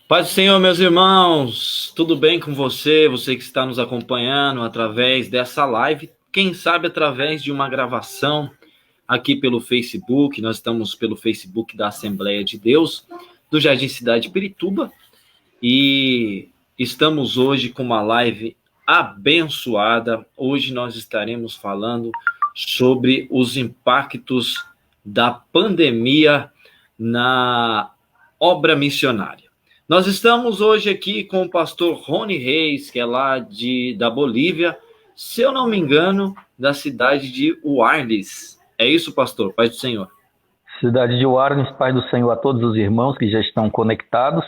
Paz do Senhor, meus irmãos, tudo bem com você? Você que está nos acompanhando através dessa live, quem sabe através de uma gravação aqui pelo Facebook. Nós estamos pelo Facebook da Assembleia de Deus, do Jardim Cidade Pirituba, e estamos hoje com uma live abençoada. Hoje nós estaremos falando sobre os impactos da pandemia na obra missionária. Nós estamos hoje aqui com o pastor Rony Reis, que é lá da Bolívia, se eu não me engano, da cidade de Huarnes. É isso, pastor? Paz do Senhor. Cidade de Huarnes, paz do Senhor a todos os irmãos que já estão conectados.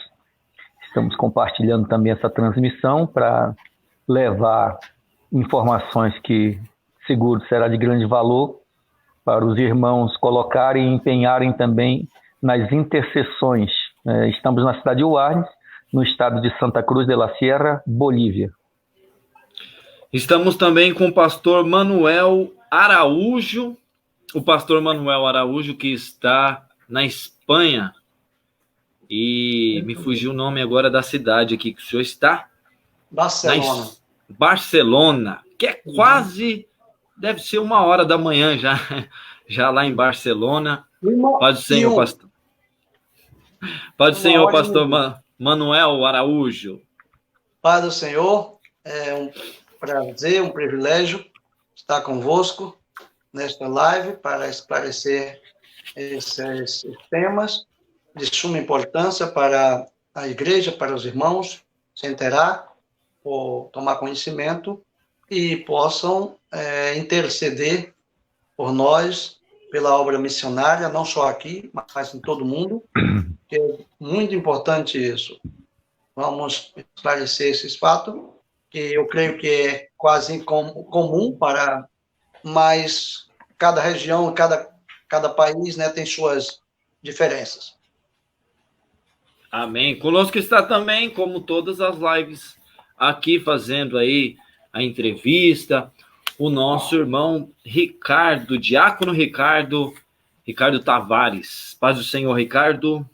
Estamos compartilhando também essa transmissão para levar informações que seguro será de grande valor para os irmãos colocarem e empenharem também nas intercessões. Estamos na cidade de Huarnes, no estado de Santa Cruz de la Sierra, Bolívia. Estamos também com o pastor Manuel Araújo, o pastor Manuel Araújo, que está na Espanha. E me fugiu o nome agora da cidade aqui que o senhor está. Barcelona. Barcelona, que é quase, deve ser 1h da manhã já lá em Barcelona. Paz do Senhor, pastor. Paz do Senhor, pastor Manuel Araújo. Paz do Senhor, é um prazer, um privilégio estar convosco nesta live para esclarecer esses temas de suma importância para a igreja, para os irmãos se inteirar, ou tomar conhecimento e possam interceder por nós, pela obra missionária, não só aqui, mas em todo o mundo, que é muito importante isso. Vamos esclarecer esses fatos, que eu creio que é quase comum para, mas cada região, cada país, né, tem suas diferenças. Amém. Conosco está também, como todas as lives, aqui fazendo aí a entrevista, o nosso irmão Ricardo, diácono Ricardo Tavares. Paz do Senhor, Ricardo.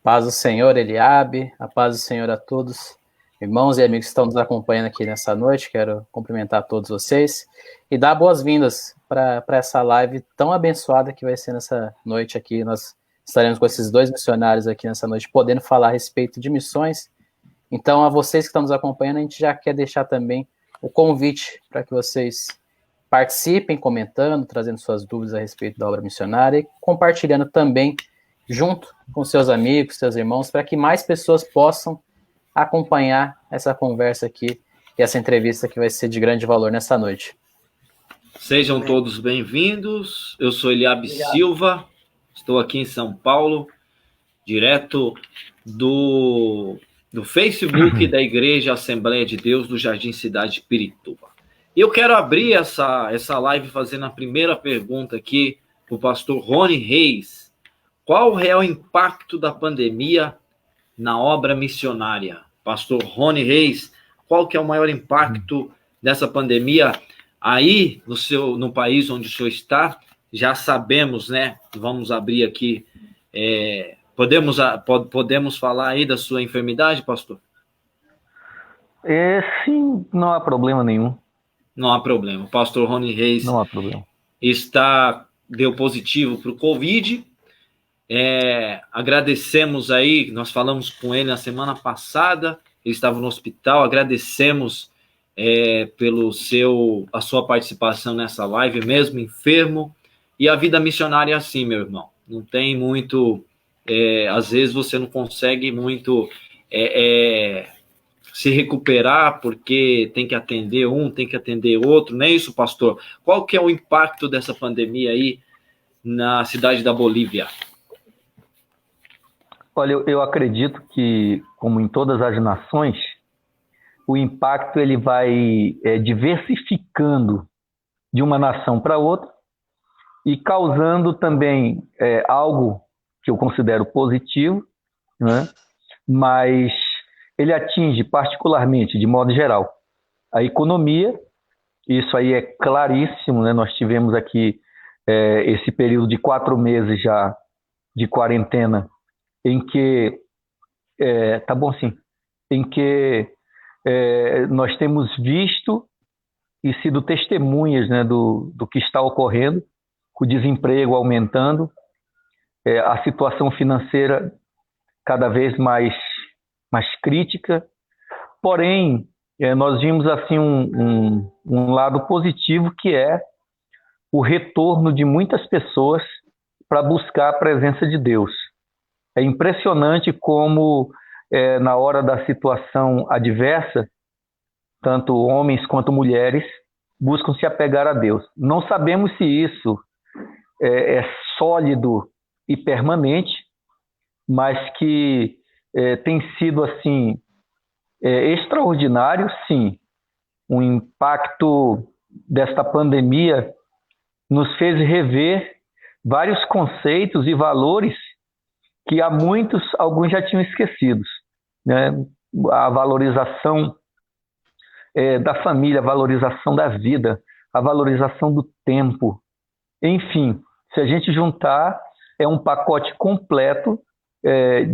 Paz do Senhor, Eliabe, a paz do Senhor a todos, irmãos e amigos que estão nos acompanhando aqui nessa noite. Quero cumprimentar todos vocês e dar boas-vindas para essa live tão abençoada que vai ser nessa noite aqui. Nós estaremos com esses dois missionários aqui nessa noite, podendo falar a respeito de missões. Então, a vocês que estão nos acompanhando, a gente já quer deixar também o convite para que vocês participem, comentando, trazendo suas dúvidas a respeito da obra missionária e compartilhando também junto com seus amigos, seus irmãos, para que mais pessoas possam acompanhar essa conversa aqui e essa entrevista que vai ser de grande valor nessa noite. Sejam todos bem-vindos. Eu sou Eliabe Silva, estou aqui em São Paulo, direto do Facebook da Igreja Assembleia de Deus do Jardim Cidade Pirituba. E eu quero abrir essa live fazendo a primeira pergunta aqui para o pastor Rony Reis. Qual o real impacto da pandemia na obra missionária? Pastor Rony Reis, qual que é o maior impacto dessa pandemia aí no país onde o senhor está? Já sabemos, né? Vamos abrir aqui. Podemos falar aí da sua enfermidade, pastor? Sim, não há problema nenhum. Não há problema. O pastor Rony Reis não há problema. Deu positivo para o Covid. Agradecemos aí, nós falamos com ele na semana passada, ele estava no hospital. Agradecemos a sua participação nessa live, mesmo enfermo. E a vida missionária é assim, meu irmão. Não tem muito... às vezes você não consegue muito se recuperar porque tem que atender um, tem que atender outro, não é isso, pastor? Qual que é o impacto dessa pandemia aí na cidade da Bolívia? Olha, eu acredito que, como em todas as nações, o impacto ele vai diversificando de uma nação para outra e causando também algo que eu considero positivo, né? Mas ele atinge particularmente, de modo geral, a economia. Isso aí é claríssimo, né? Nós tivemos aqui esse período de 4 meses já de quarentena, em que tá bom sim, em que nós temos visto e sido testemunhas, né, do que está ocorrendo, o desemprego aumentando, a situação financeira cada vez mais crítica. Porém, nós vimos assim um lado positivo, que é o retorno de muitas pessoas para buscar a presença de Deus. É impressionante como, na hora da situação adversa, tanto homens quanto mulheres buscam se apegar a Deus. Não sabemos se isso é sólido e permanente, mas que tem sido assim extraordinário, sim. O impacto desta pandemia nos fez rever vários conceitos e valores que há alguns já tinham esquecidos, né? A valorização da família, a valorização da vida, a valorização do tempo. Enfim, se a gente juntar, é um pacote completo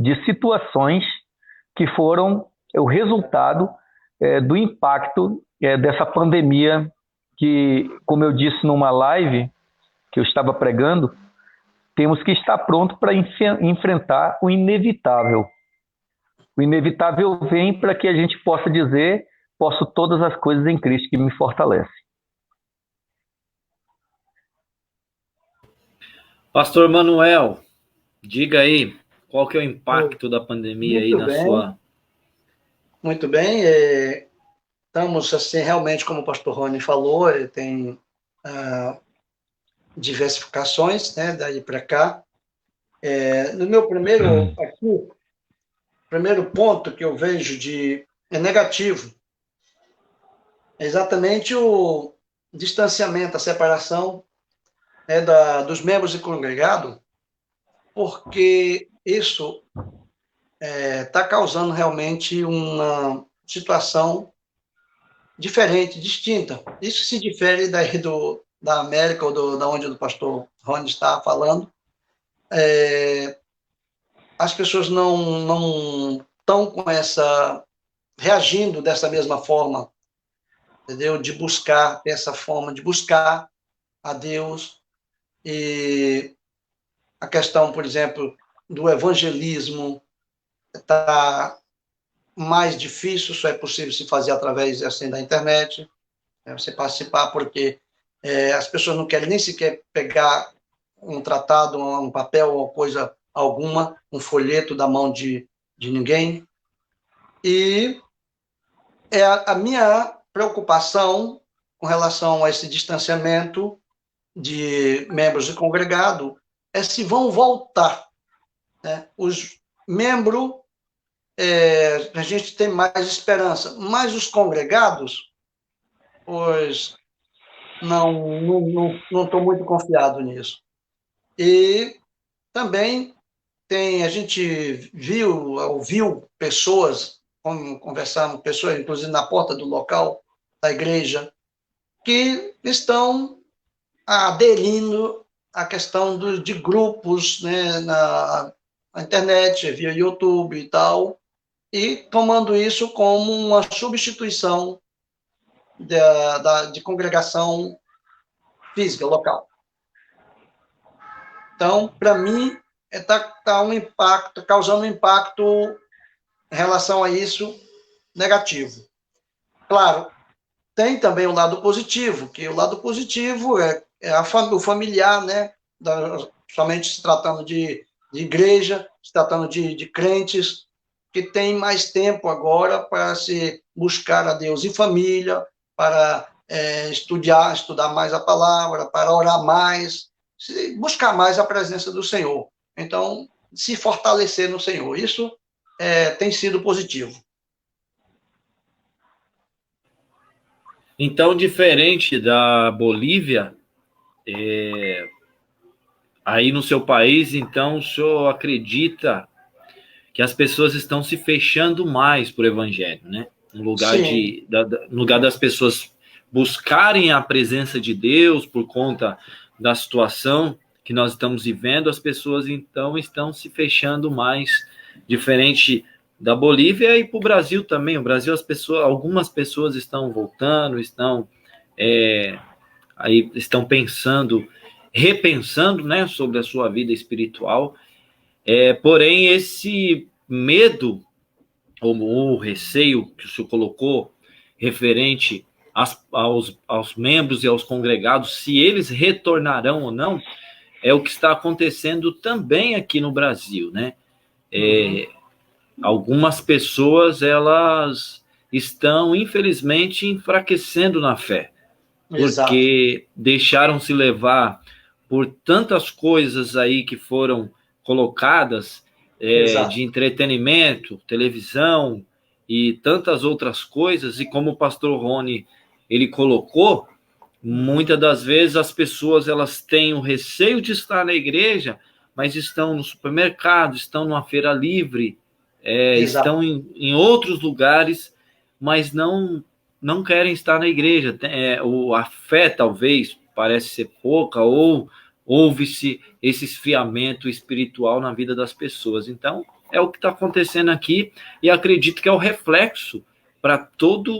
de situações que foram o resultado do impacto dessa pandemia que, como eu disse numa live que eu estava pregando, temos que estar pronto para enfrentar o inevitável. O inevitável vem para que a gente possa dizer: posso todas as coisas em Cristo que me fortalece. Pastor Manuel, diga aí, qual que é o impacto da pandemia aí na sua... Muito bem, estamos assim, realmente, como o pastor Rony falou, ele tem diversificações, né, daí para cá. No meu primeiro ponto que eu vejo negativo, é exatamente o distanciamento, a separação dos membros do congregado, porque isso está causando realmente uma situação diferente, distinta. Isso se difere daí da América, ou da onde o pastor Rony está falando. As pessoas não estão reagindo dessa mesma forma, entendeu? De buscar essa forma, de buscar a Deus. E a questão, por exemplo, do evangelismo está mais difícil, só é possível se fazer através assim da internet, você participar, porque as pessoas não querem nem sequer pegar um tratado, um papel ou coisa alguma, um folheto da mão de ninguém. E a minha preocupação com relação a esse distanciamento de membros do congregado é se vão voltar, né? Os membros, a gente tem mais esperança, mas os congregados, pois não estou muito confiado nisso. E também a gente ouviu pessoas, conversando, pessoas, inclusive na porta do local da igreja, que estão aderindo à questão de grupos, né, na internet, via YouTube e tal, e tomando isso como uma substituição de congregação física, local. Então, para mim, está causando um impacto em relação a isso negativo. Claro, tem também o lado positivo, que o lado positivo é o familiar, né? Somente se tratando de igreja, se tratando de crentes, que tem mais tempo agora para se buscar a Deus em família, para estudar mais a palavra, para orar mais, buscar mais a presença do Senhor. Então, se fortalecer no Senhor. Isso tem sido positivo. Então, diferente da Bolívia, aí no seu país, então, o senhor acredita que as pessoas estão se fechando mais para o evangelho, né? No lugar das pessoas buscarem a presença de Deus por conta da situação que nós estamos vivendo, as pessoas então estão se fechando mais, diferente da Bolívia e para o Brasil também. O Brasil, algumas pessoas estão voltando, aí estão repensando, né, sobre a sua vida espiritual. Porém, esse medo ou receio que o senhor colocou referente aos membros e aos congregados, se eles retornarão ou não, é o que está acontecendo também aqui no Brasil, né? Algumas pessoas, elas estão, infelizmente, enfraquecendo na fé, porque deixaram se levar por tantas coisas aí que foram colocadas, de entretenimento, televisão e tantas outras coisas, e como o pastor Rony, ele colocou, muitas das vezes as pessoas, elas têm o receio de estar na igreja, mas estão no supermercado, estão numa feira livre, estão em outros lugares, mas não querem estar na igreja. A fé, talvez, parece ser pouca, ou houve-se esse esfriamento espiritual na vida das pessoas. Então, é o que está acontecendo aqui, e acredito que é o reflexo para todo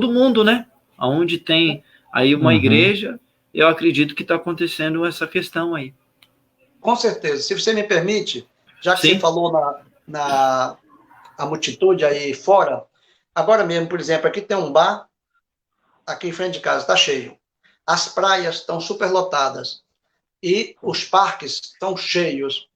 mundo, né? Onde tem aí uma igreja, eu acredito que está acontecendo essa questão aí. Com certeza. Se você me permite, já que Sim. Você falou na multitude aí fora, agora mesmo, por exemplo, aqui tem um bar, aqui em frente de casa, está cheio. As praias estão superlotadas e os parques estão cheios.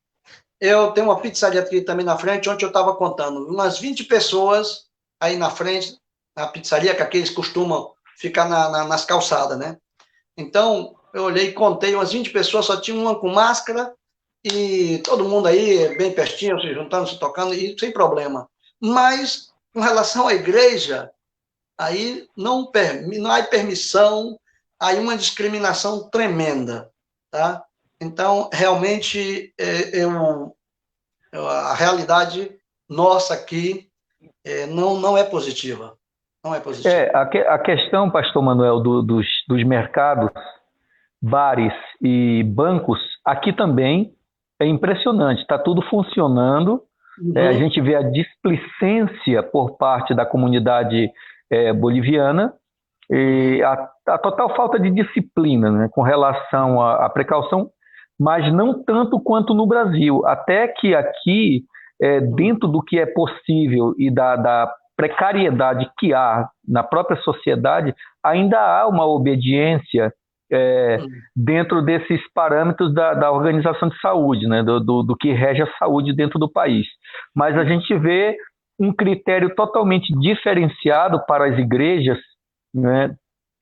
Eu tenho uma pizzaria aqui também na frente, onde eu estava contando, umas 20 pessoas aí na frente, na pizzaria, que aqui eles costumam ficar nas calçadas, né? Então, eu olhei e contei, umas 20 pessoas, só tinha uma com máscara, e todo mundo aí, bem pertinho, se juntando, se tocando, e sem problema. Mas, com relação à igreja, aí não há permissão, aí uma discriminação tremenda, tá? Então, realmente, a realidade nossa aqui não é positiva. Não é positiva. A questão, pastor Manuel, dos mercados, bares e bancos, aqui também é impressionante, está tudo funcionando. A gente vê a displicência por parte da comunidade boliviana e a total falta de disciplina, né, com relação à precaução, mas não tanto quanto no Brasil. Até que aqui, dentro do que é possível e da precariedade que há na própria sociedade, ainda há uma obediência dentro desses parâmetros da Organização de Saúde, né, do que rege a saúde dentro do país. Mas a gente vê um critério totalmente diferenciado para as igrejas, né,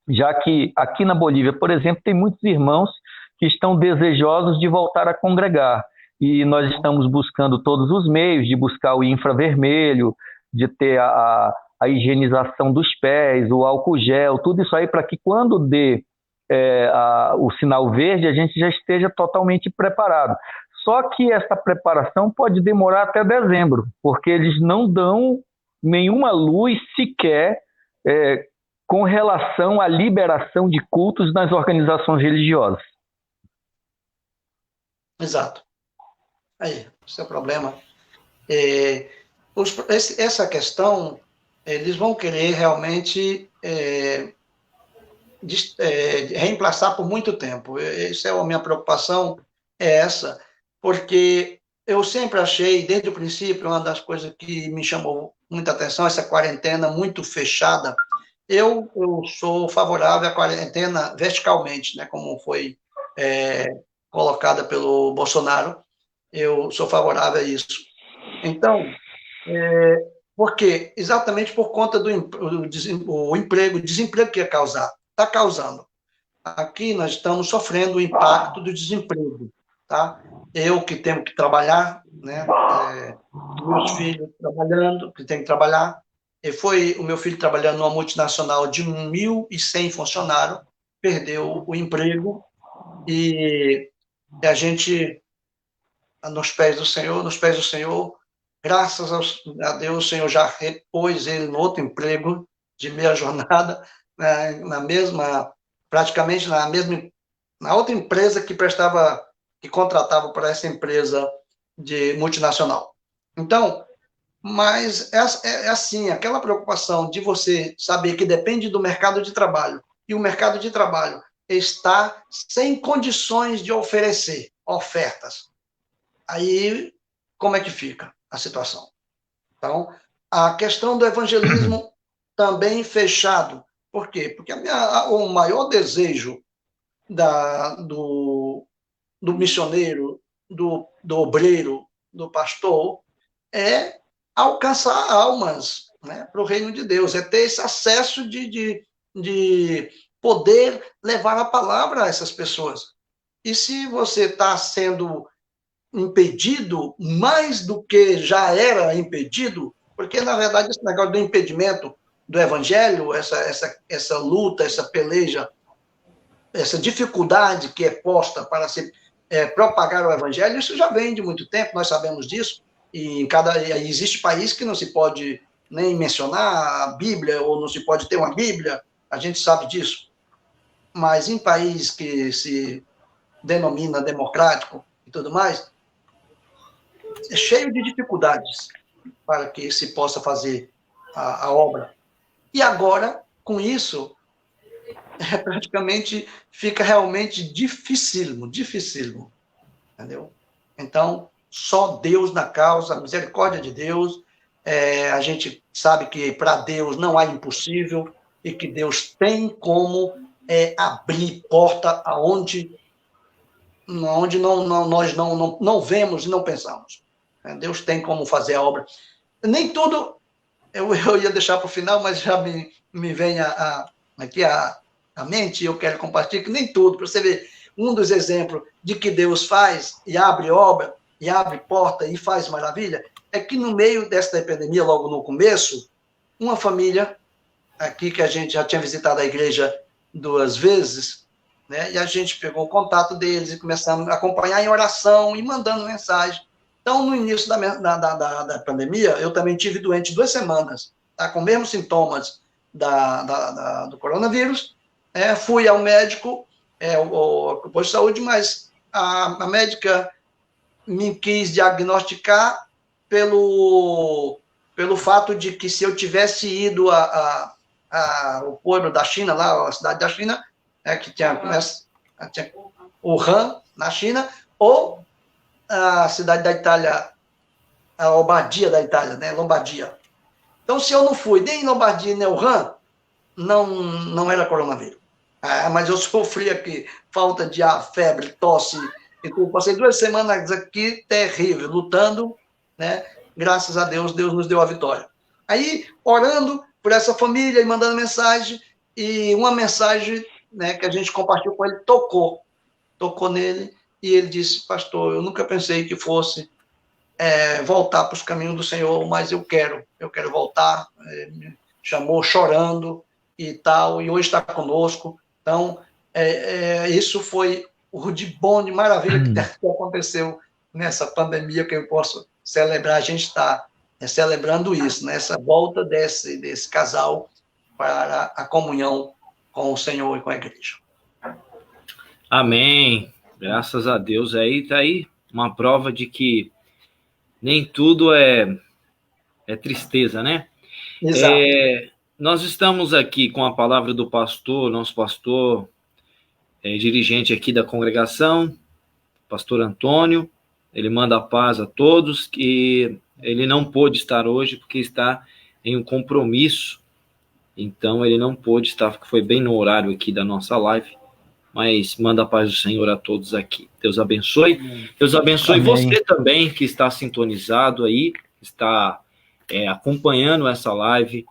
já que aqui na Bolívia, por exemplo, tem muitos irmãos que estão desejosos de voltar a congregar, e nós estamos buscando todos os meios de buscar o infravermelho, de ter a higienização dos pés, o álcool gel, tudo isso aí para que quando dê o sinal verde, a gente já esteja totalmente preparado. Só que essa preparação pode demorar até dezembro, porque eles não dão nenhuma luz sequer com relação à liberação de cultos nas organizações religiosas. Exato. Aí, esse é o problema. Essa questão, eles vão querer realmente reemplaçar por muito tempo. Essa é a minha preocupação, essa, porque eu sempre achei, desde o princípio, uma das coisas que me chamou muita atenção, essa quarentena muito fechada. Eu sou favorável à quarentena verticalmente, né, como foi colocada pelo Bolsonaro. Eu sou favorável a isso. Então, porque exatamente por conta do desemprego que ia causar. Está causando. Aqui nós estamos sofrendo o impacto do desemprego, tá? Eu que tenho que trabalhar, né? Meus filhos trabalhando, que tem que trabalhar. Foi o meu filho trabalhando numa multinacional de 1.100 funcionários, perdeu o emprego, e a gente, nos pés do Senhor, graças a Deus, o Senhor já repôs ele no outro emprego de meia jornada, praticamente na outra empresa que contratava para essa empresa de multinacional. Então, mas é assim, aquela preocupação de você saber que depende do mercado de trabalho, e o mercado de trabalho está sem condições de oferecer ofertas. Aí, como é que fica a situação? Então, a questão do evangelismo também fechado. Por quê? Porque o maior desejo do missioneiro, do obreiro, do pastor, é alcançar almas, né, para o reino de Deus, é ter esse acesso de poder levar a palavra a essas pessoas. E se você está sendo impedido mais do que já era impedido, porque, na verdade, esse negócio do impedimento do evangelho, essa luta, essa peleja, essa dificuldade que é posta para se propagar o evangelho, isso já vem de muito tempo, nós sabemos disso, e existe país que não se pode nem mencionar a Bíblia, ou não se pode ter uma Bíblia, a gente sabe disso. Mas em país que se denomina democrático e tudo mais, é cheio de dificuldades para que se possa fazer a obra. E agora, com isso, praticamente fica realmente dificílimo, entendeu? Então, só Deus na causa, a misericórdia de Deus, a gente sabe que para Deus não há impossível e que Deus tem como abrir porta aonde nós não vemos e não pensamos. Deus tem como fazer a obra. Nem tudo, eu ia deixar para o final, mas já me vem aqui a mente, e eu quero compartilhar que nem tudo, para você ver, um dos exemplos de que Deus faz e abre obra, e abre porta e faz maravilha, é que no meio desta epidemia, logo no começo, uma família, aqui que a gente já tinha visitado a igreja 2 vezes, né, e a gente pegou o contato deles e começamos a acompanhar em oração e mandando mensagem. Então, no início da pandemia, eu também tive doente 2 semanas, tá, com os mesmos sintomas do coronavírus. Fui ao médico, o posto de saúde, mas a médica me quis diagnosticar pelo fato de que se eu tivesse ido ao povo da China, lá, a cidade da China, que tinha Wuhan, na China, ou a cidade da Itália, a Lombardia da Itália, né? Lombardia. Então, se eu não fui nem em Lombardia nem em Wuhan, não era coronavírus. Mas eu sofri aqui, falta de ar, febre, tosse, então, passei 2 semanas aqui terrível, lutando, né? Graças a Deus, Deus nos deu a vitória. Aí, orando por essa família e mandando mensagem, e uma mensagem, né, que a gente compartilhou com ele, tocou nele, e ele disse: pastor, eu nunca pensei que fosse voltar para os caminhos do Senhor, mas eu quero voltar. Me chamou chorando e tal, e hoje está conosco. Então, isso foi o de bom, de maravilha que aconteceu nessa pandemia, que eu posso celebrar. A gente está celebrando isso, nessa volta desse casal para a comunhão com o Senhor e com a igreja. Amém. Graças a Deus. Aí está aí uma prova de que nem tudo é tristeza, né? Exato. Nós estamos aqui com a palavra do pastor, nosso pastor, dirigente aqui da congregação, pastor Antônio. Ele manda a paz a todos, que ele não pôde estar hoje porque está em um compromisso, então ele não pôde estar, porque foi bem no horário aqui da nossa live, mas manda a paz do Senhor a todos aqui. Deus abençoe. Deus abençoe. Amém. Você também que está sintonizado aí, está acompanhando essa live,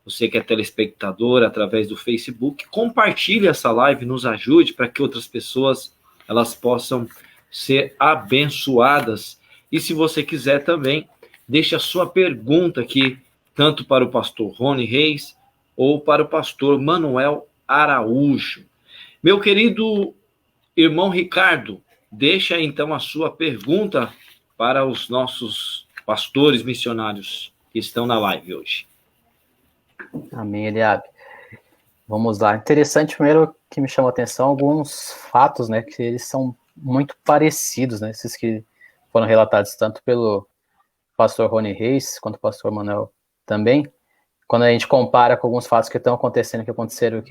você que é telespectador através do Facebook, compartilhe essa live, nos ajude para que outras pessoas elas possam ser abençoadas. E se você quiser também, deixe a sua pergunta aqui, tanto para o pastor Rony Reis ou para o pastor Manuel Araújo. Meu querido irmão Ricardo, deixa então a sua pergunta para os nossos pastores missionários que estão na live hoje. Amém, Eliabe. Vamos lá. Interessante, primeiro, que me chamou a atenção alguns fatos, né, que eles são muito parecidos, né, esses que foram relatados tanto pelo pastor Rony Reis, quanto o pastor Manuel também, quando a gente compara com alguns fatos que estão acontecendo, que aconteceram,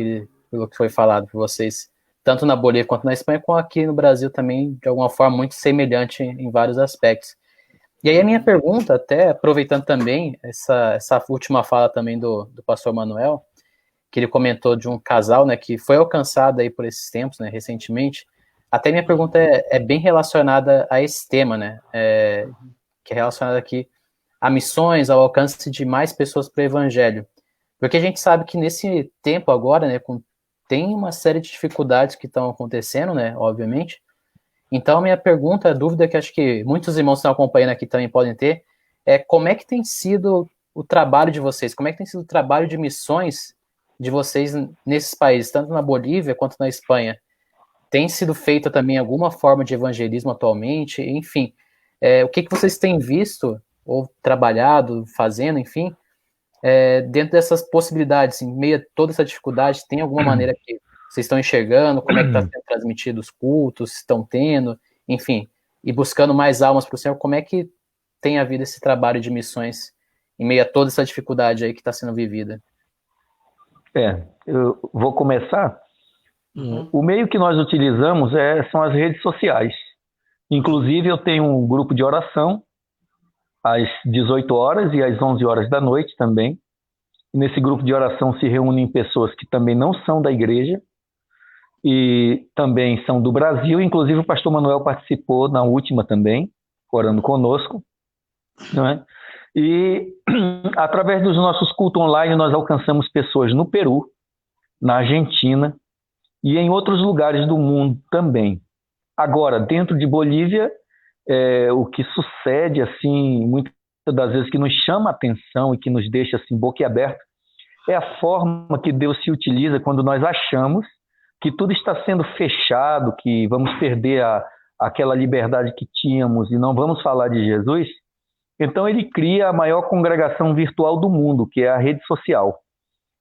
pelo que foi falado por vocês, tanto na Bolívia quanto na Espanha, como aqui no Brasil também, de alguma forma, muito semelhante em vários aspectos. E aí a minha pergunta, até aproveitando também essa última fala também do pastor Manuel, que ele comentou de um casal, né, que foi alcançado aí por esses tempos, né, recentemente. Até minha pergunta é bem relacionada a esse tema, né, que é relacionada aqui a missões, ao alcance de mais pessoas para o evangelho. Porque a gente sabe que nesse tempo agora, né, tem uma série de dificuldades que estão acontecendo, né, obviamente. Então, minha pergunta, a dúvida que acho que muitos irmãos que estão acompanhando aqui também podem ter, é como é que tem sido o trabalho de vocês? Como é que tem sido o trabalho de missões de vocês nesses países, tanto na Bolívia quanto na Espanha? Tem sido feita também alguma forma de evangelismo atualmente? Enfim, o que vocês têm visto ou trabalhado, fazendo, enfim, dentro dessas possibilidades, em meio a toda essa dificuldade, tem alguma maneira que vocês estão enxergando, como é que está sendo transmitido os cultos, estão tendo, enfim, e buscando mais almas para o Senhor, como é que tem havido esse trabalho de missões em meio a toda essa dificuldade aí que está sendo vivida? Eu vou começar. O meio que nós utilizamos são as redes sociais. Inclusive, eu tenho um grupo de oração às 18 horas e às 11 horas da noite também. Nesse grupo de oração se reúnem pessoas que também não são da igreja e também são do Brasil. Inclusive, o pastor Manuel participou na última também, orando conosco, não é? E através dos nossos cultos online, nós alcançamos pessoas no Peru, na Argentina e em outros lugares do mundo também. Agora, dentro de Bolívia, o que sucede, assim, muitas das vezes que nos chama a atenção e que nos deixa assim, boquiaberto, é a forma que Deus se utiliza quando nós achamos que tudo está sendo fechado, que vamos perder aquela liberdade que tínhamos e não vamos falar de Jesus. Então ele cria a maior congregação virtual do mundo, que é a rede social.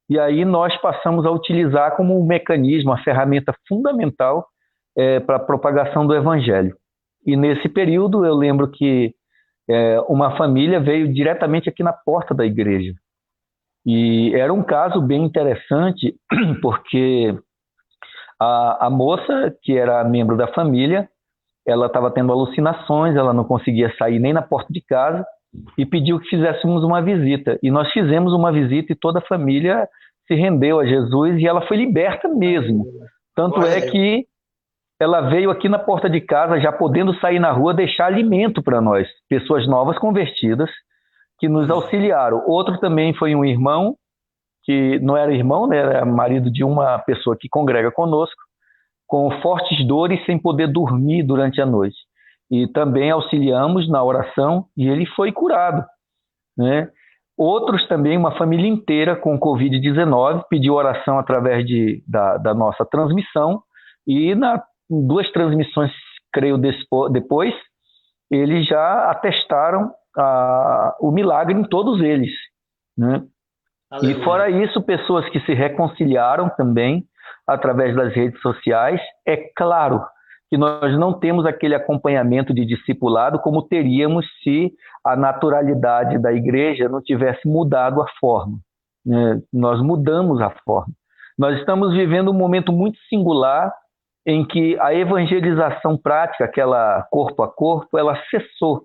E aí nós passamos a utilizar como um mecanismo, uma ferramenta fundamental para a propagação do evangelho. E nesse período eu lembro que uma família veio diretamente aqui na porta da igreja. E era um caso bem interessante, porque a moça, que era membro da família, ela estava tendo alucinações, ela não conseguia sair nem na porta de casa e pediu que fizéssemos uma visita. E nós fizemos uma visita e toda a família se rendeu a Jesus e ela foi liberta mesmo. Tanto é que ela veio aqui na porta de casa, já podendo sair na rua, deixar alimento para nós, pessoas novas convertidas, que nos auxiliaram. Outro também foi um irmão, que não era irmão, né, era marido de uma pessoa que congrega conosco, com fortes dores, sem poder dormir durante a noite. E também auxiliamos na oração e ele foi curado, né? Outros também, uma família inteira com Covid-19, pediu oração através da nossa transmissão e na 2 transmissões, creio, depois, eles já atestaram o milagre em todos eles, né? E fora isso, pessoas que se reconciliaram também através das redes sociais. É claro que nós não temos aquele acompanhamento de discipulado como teríamos se a naturalidade da igreja não tivesse mudado a forma, né? Nós mudamos a forma. Nós estamos vivendo um momento muito singular em que a evangelização prática, aquela corpo a corpo, ela cessou,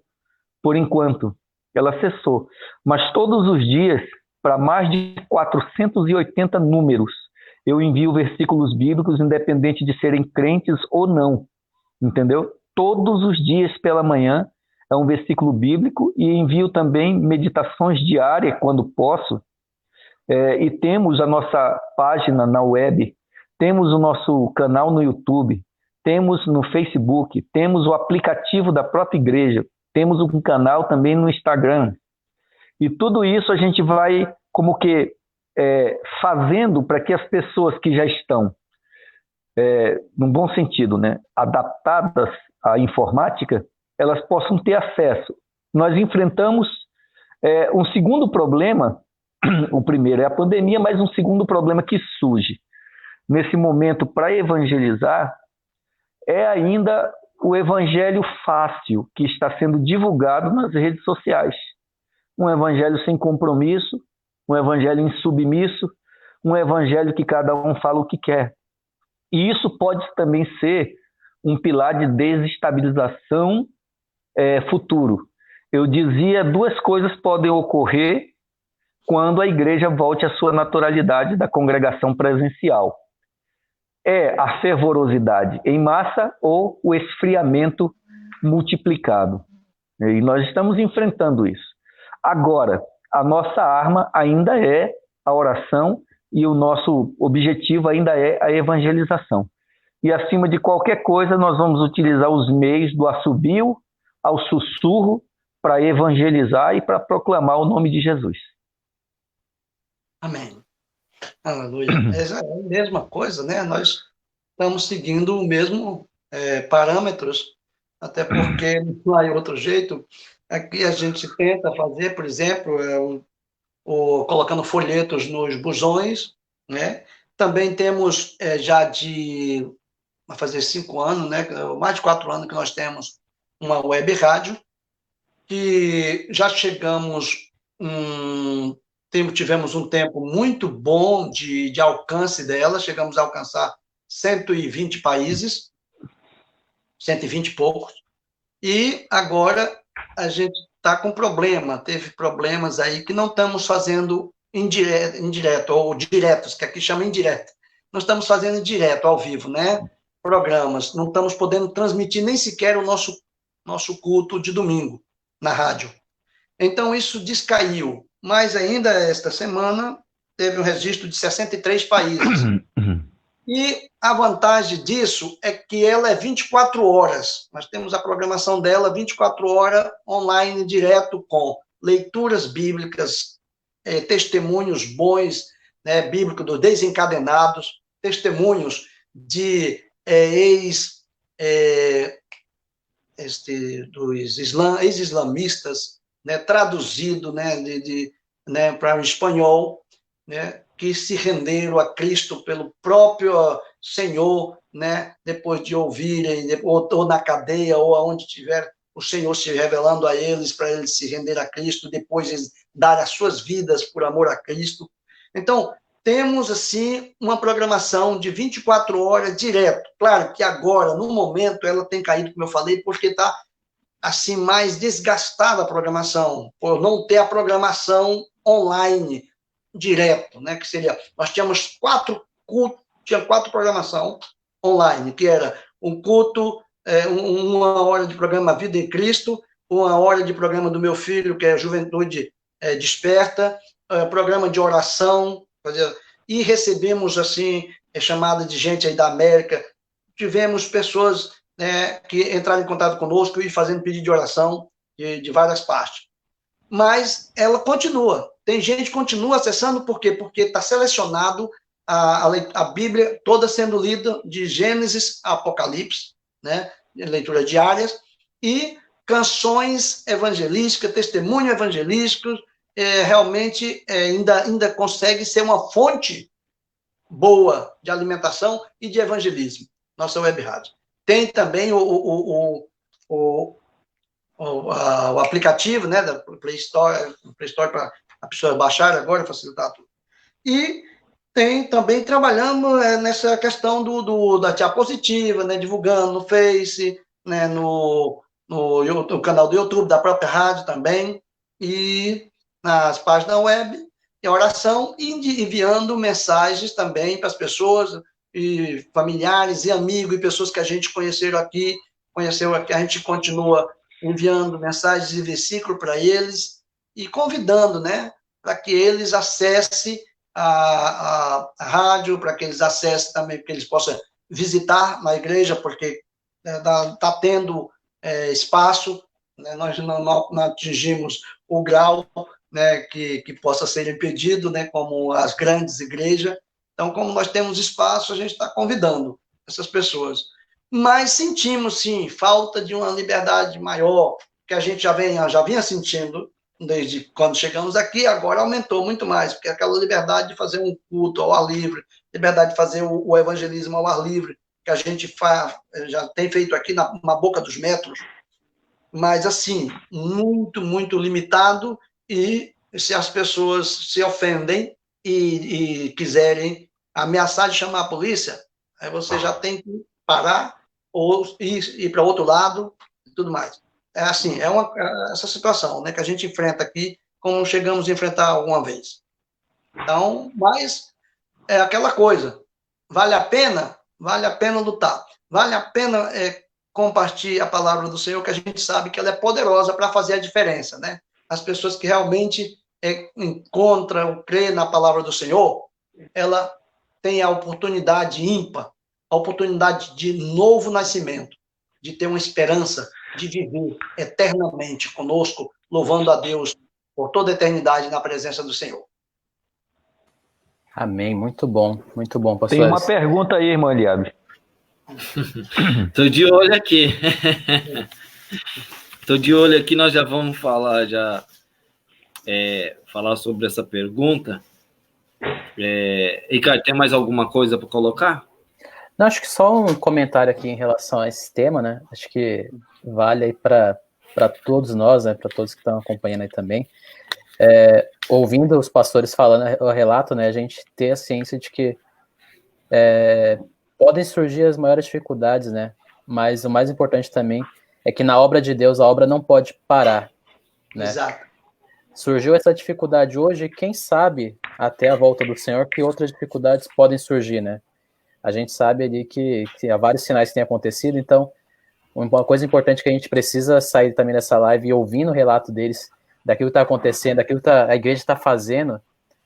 por enquanto, ela cessou. Mas todos os dias, para mais de 480 números, eu envio versículos bíblicos, independente de serem crentes ou não, entendeu? Todos os dias pela manhã é um versículo bíblico e envio também meditações diárias, quando posso. E temos a nossa página na web, temos o nosso canal no YouTube, temos no Facebook, temos o aplicativo da própria igreja, temos um canal também no Instagram. E tudo isso a gente vai como que fazendo para que as pessoas que já estão, num bom sentido, né, adaptadas à informática, elas possam ter acesso. Nós enfrentamos um segundo problema, o primeiro é a pandemia, mas um segundo problema que surge nesse momento para evangelizar é ainda o evangelho fácil que está sendo divulgado nas redes sociais. um evangelho sem compromisso, um evangelho insubmisso, um evangelho que cada um fala o que quer. E isso pode também ser um pilar de desestabilização futuro. Eu dizia, duas coisas podem ocorrer quando a igreja volte à sua naturalidade da congregação presencial. É a fervorosidade em massa ou o esfriamento multiplicado. E nós estamos enfrentando isso. Agora, a nossa arma ainda é a oração e o nosso objetivo ainda é a evangelização. E acima de qualquer coisa, nós vamos utilizar os meios do assobio ao sussurro para evangelizar e para proclamar o nome de Jesus. Amém. Aleluia. É a mesma coisa, né? Nós estamos seguindo o mesmo parâmetros, até porque não há outro jeito. Aqui a gente tenta fazer, por exemplo, colocando folhetos nos busões, né? Também temos já vai fazer 5 anos, né? Mais de 4 anos que nós temos uma web rádio, que já chegamos tivemos um tempo muito bom de alcance dela, chegamos a alcançar 120 países, 120 e poucos, e agora a gente está com teve problemas aí que não estamos fazendo indireto, ou diretos, que aqui chama indireto. Não estamos fazendo direto, ao vivo, né? Programas, não estamos podendo transmitir nem sequer o nosso culto de domingo na rádio. Então, isso descaiu. Mas ainda esta semana teve um registro de 63 países. E a vantagem disso é que ela é 24 horas. Nós temos a programação dela 24 horas online, direto, com leituras bíblicas, testemunhos bons, né, bíblicos dos desencadenados, testemunhos de ex-islamistas, né, traduzido, né, né, para o espanhol, né, que se renderam a Cristo pelo próprio Senhor, né, depois de ouvirem, ou na cadeia, ou aonde tiver o Senhor se revelando a eles, para eles se render a Cristo, depois eles darem as suas vidas por amor a Cristo. Então, temos, assim, uma programação de 24 horas direto. Claro que agora, no momento, ela tem caído, como eu falei, porque está, assim, mais desgastada a programação, por não ter a programação online direto, né? Que seria, nós tínhamos 4 cultos, tinha 4 programação online, que era um culto, uma hora de programa Vida em Cristo, uma hora de programa do meu filho, que é Juventude Desperta, programa de oração, e recebemos, assim, chamada de gente aí da América, tivemos pessoas, né, que entraram em contato conosco e fazendo pedido de oração de várias partes. Mas ela continua, tem gente que continua acessando, por quê? Porque está selecionado a Bíblia toda sendo lida, de Gênesis a Apocalipse, né, leituras diárias, e canções evangelísticas, testemunho evangelístico, realmente ainda consegue ser uma fonte boa de alimentação e de evangelismo, nossa web rádio. Tem também o aplicativo, né, da Play Store para a pessoa baixar agora, facilitar tudo. E tem também trabalhando nessa questão da tia positiva, né, divulgando no Face, né, no canal do YouTube, da própria rádio também, e nas páginas web, em oração, e enviando mensagens também para as pessoas, e familiares, e amigos, e pessoas que a gente conheceu aqui, a gente continua enviando mensagens e versículos para eles, e convidando, né, para que eles acessem a rádio, para que eles acessem também, para que eles possam visitar na igreja, porque está tendo espaço, né, nós não atingimos o grau, né, que possa ser impedido, né, como as grandes igrejas. Então, como nós temos espaço, a gente está convidando essas pessoas. Mas sentimos, sim, falta de uma liberdade maior, que a gente já vinha sentindo desde quando chegamos aqui, agora aumentou muito mais, porque aquela liberdade de fazer um culto ao ar livre, liberdade de fazer o evangelismo ao ar livre, que a gente já tem feito aqui na boca dos metros, mas, assim, muito, muito limitado, e se as pessoas se ofendem e quiserem ameaçar de chamar a polícia, aí você já tem que parar ou ir para outro lado e tudo mais. É assim, essa situação, né, que a gente enfrenta aqui, como chegamos a enfrentar alguma vez. Então, mas é aquela coisa, vale a pena lutar, vale a pena compartilhar a palavra do Senhor, que a gente sabe que ela é poderosa para fazer a diferença, né? As pessoas que realmente encontram, crê na palavra do Senhor, ela tem a oportunidade ímpar, a oportunidade de novo nascimento, de ter uma esperança de viver eternamente conosco, louvando a Deus por toda a eternidade na presença do Senhor. Amém, muito bom, pastor. Tem uma pergunta aí, irmão Eliabe. Tô de olho aqui. Tô de olho aqui, nós já vamos falar falar sobre essa pergunta. Ricardo, tem mais alguma coisa para colocar? Não, acho que só um comentário aqui em relação a esse tema, né? Acho que vale aí para todos nós, né? Para todos que estão acompanhando aí também. Ouvindo os pastores falando o relato, né? A gente ter a ciência de que podem surgir as maiores dificuldades, né? Mas o mais importante também é que na obra de Deus a obra não pode parar, né? Exato. Surgiu essa dificuldade hoje, quem sabe até a volta do Senhor que outras dificuldades podem surgir, né? A gente sabe ali que há vários sinais que têm acontecido, então uma coisa importante que a gente precisa sair também dessa live e ouvindo o relato deles, daquilo que está acontecendo, daquilo que a igreja está fazendo,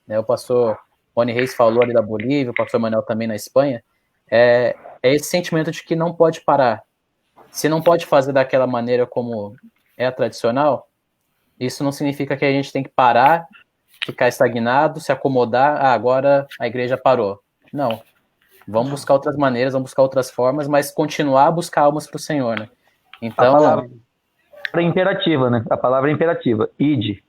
né? O pastor Rony Reis falou ali da Bolívia, o pastor Manuel também na Espanha, é esse sentimento de que não pode parar. Se não pode fazer daquela maneira como é a tradicional, isso não significa que a gente tem que parar, ficar estagnado, se acomodar, agora a igreja parou. Não. Vamos buscar outras maneiras, vamos buscar outras formas, mas continuar a buscar almas para o Senhor, né? Então, a palavra é imperativa, né? A palavra é imperativa. Ide.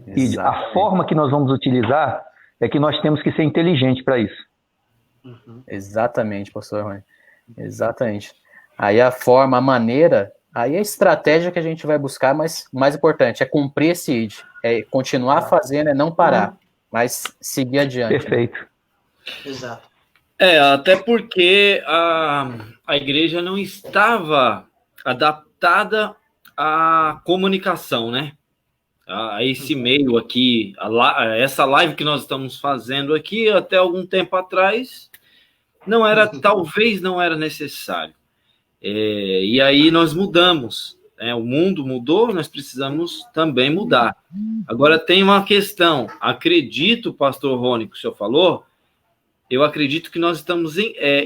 Ide. A forma que nós vamos utilizar é que nós temos que ser inteligentes para isso. Exatamente, pastor Rony. Exatamente. Aí a forma, a maneira, aí a estratégia que a gente vai buscar, mas o mais importante é cumprir esse id, é continuar fazendo, é não parar, mas seguir adiante. Perfeito. Né? Exato. Até porque a igreja não estava adaptada à comunicação, né? A esse meio aqui, essa live que nós estamos fazendo aqui, até algum tempo atrás, talvez não era necessário. E aí nós mudamos, né? O mundo mudou, nós precisamos também mudar. Agora tem uma questão, acredito, pastor Rony, que o senhor falou, eu acredito que nós estamos,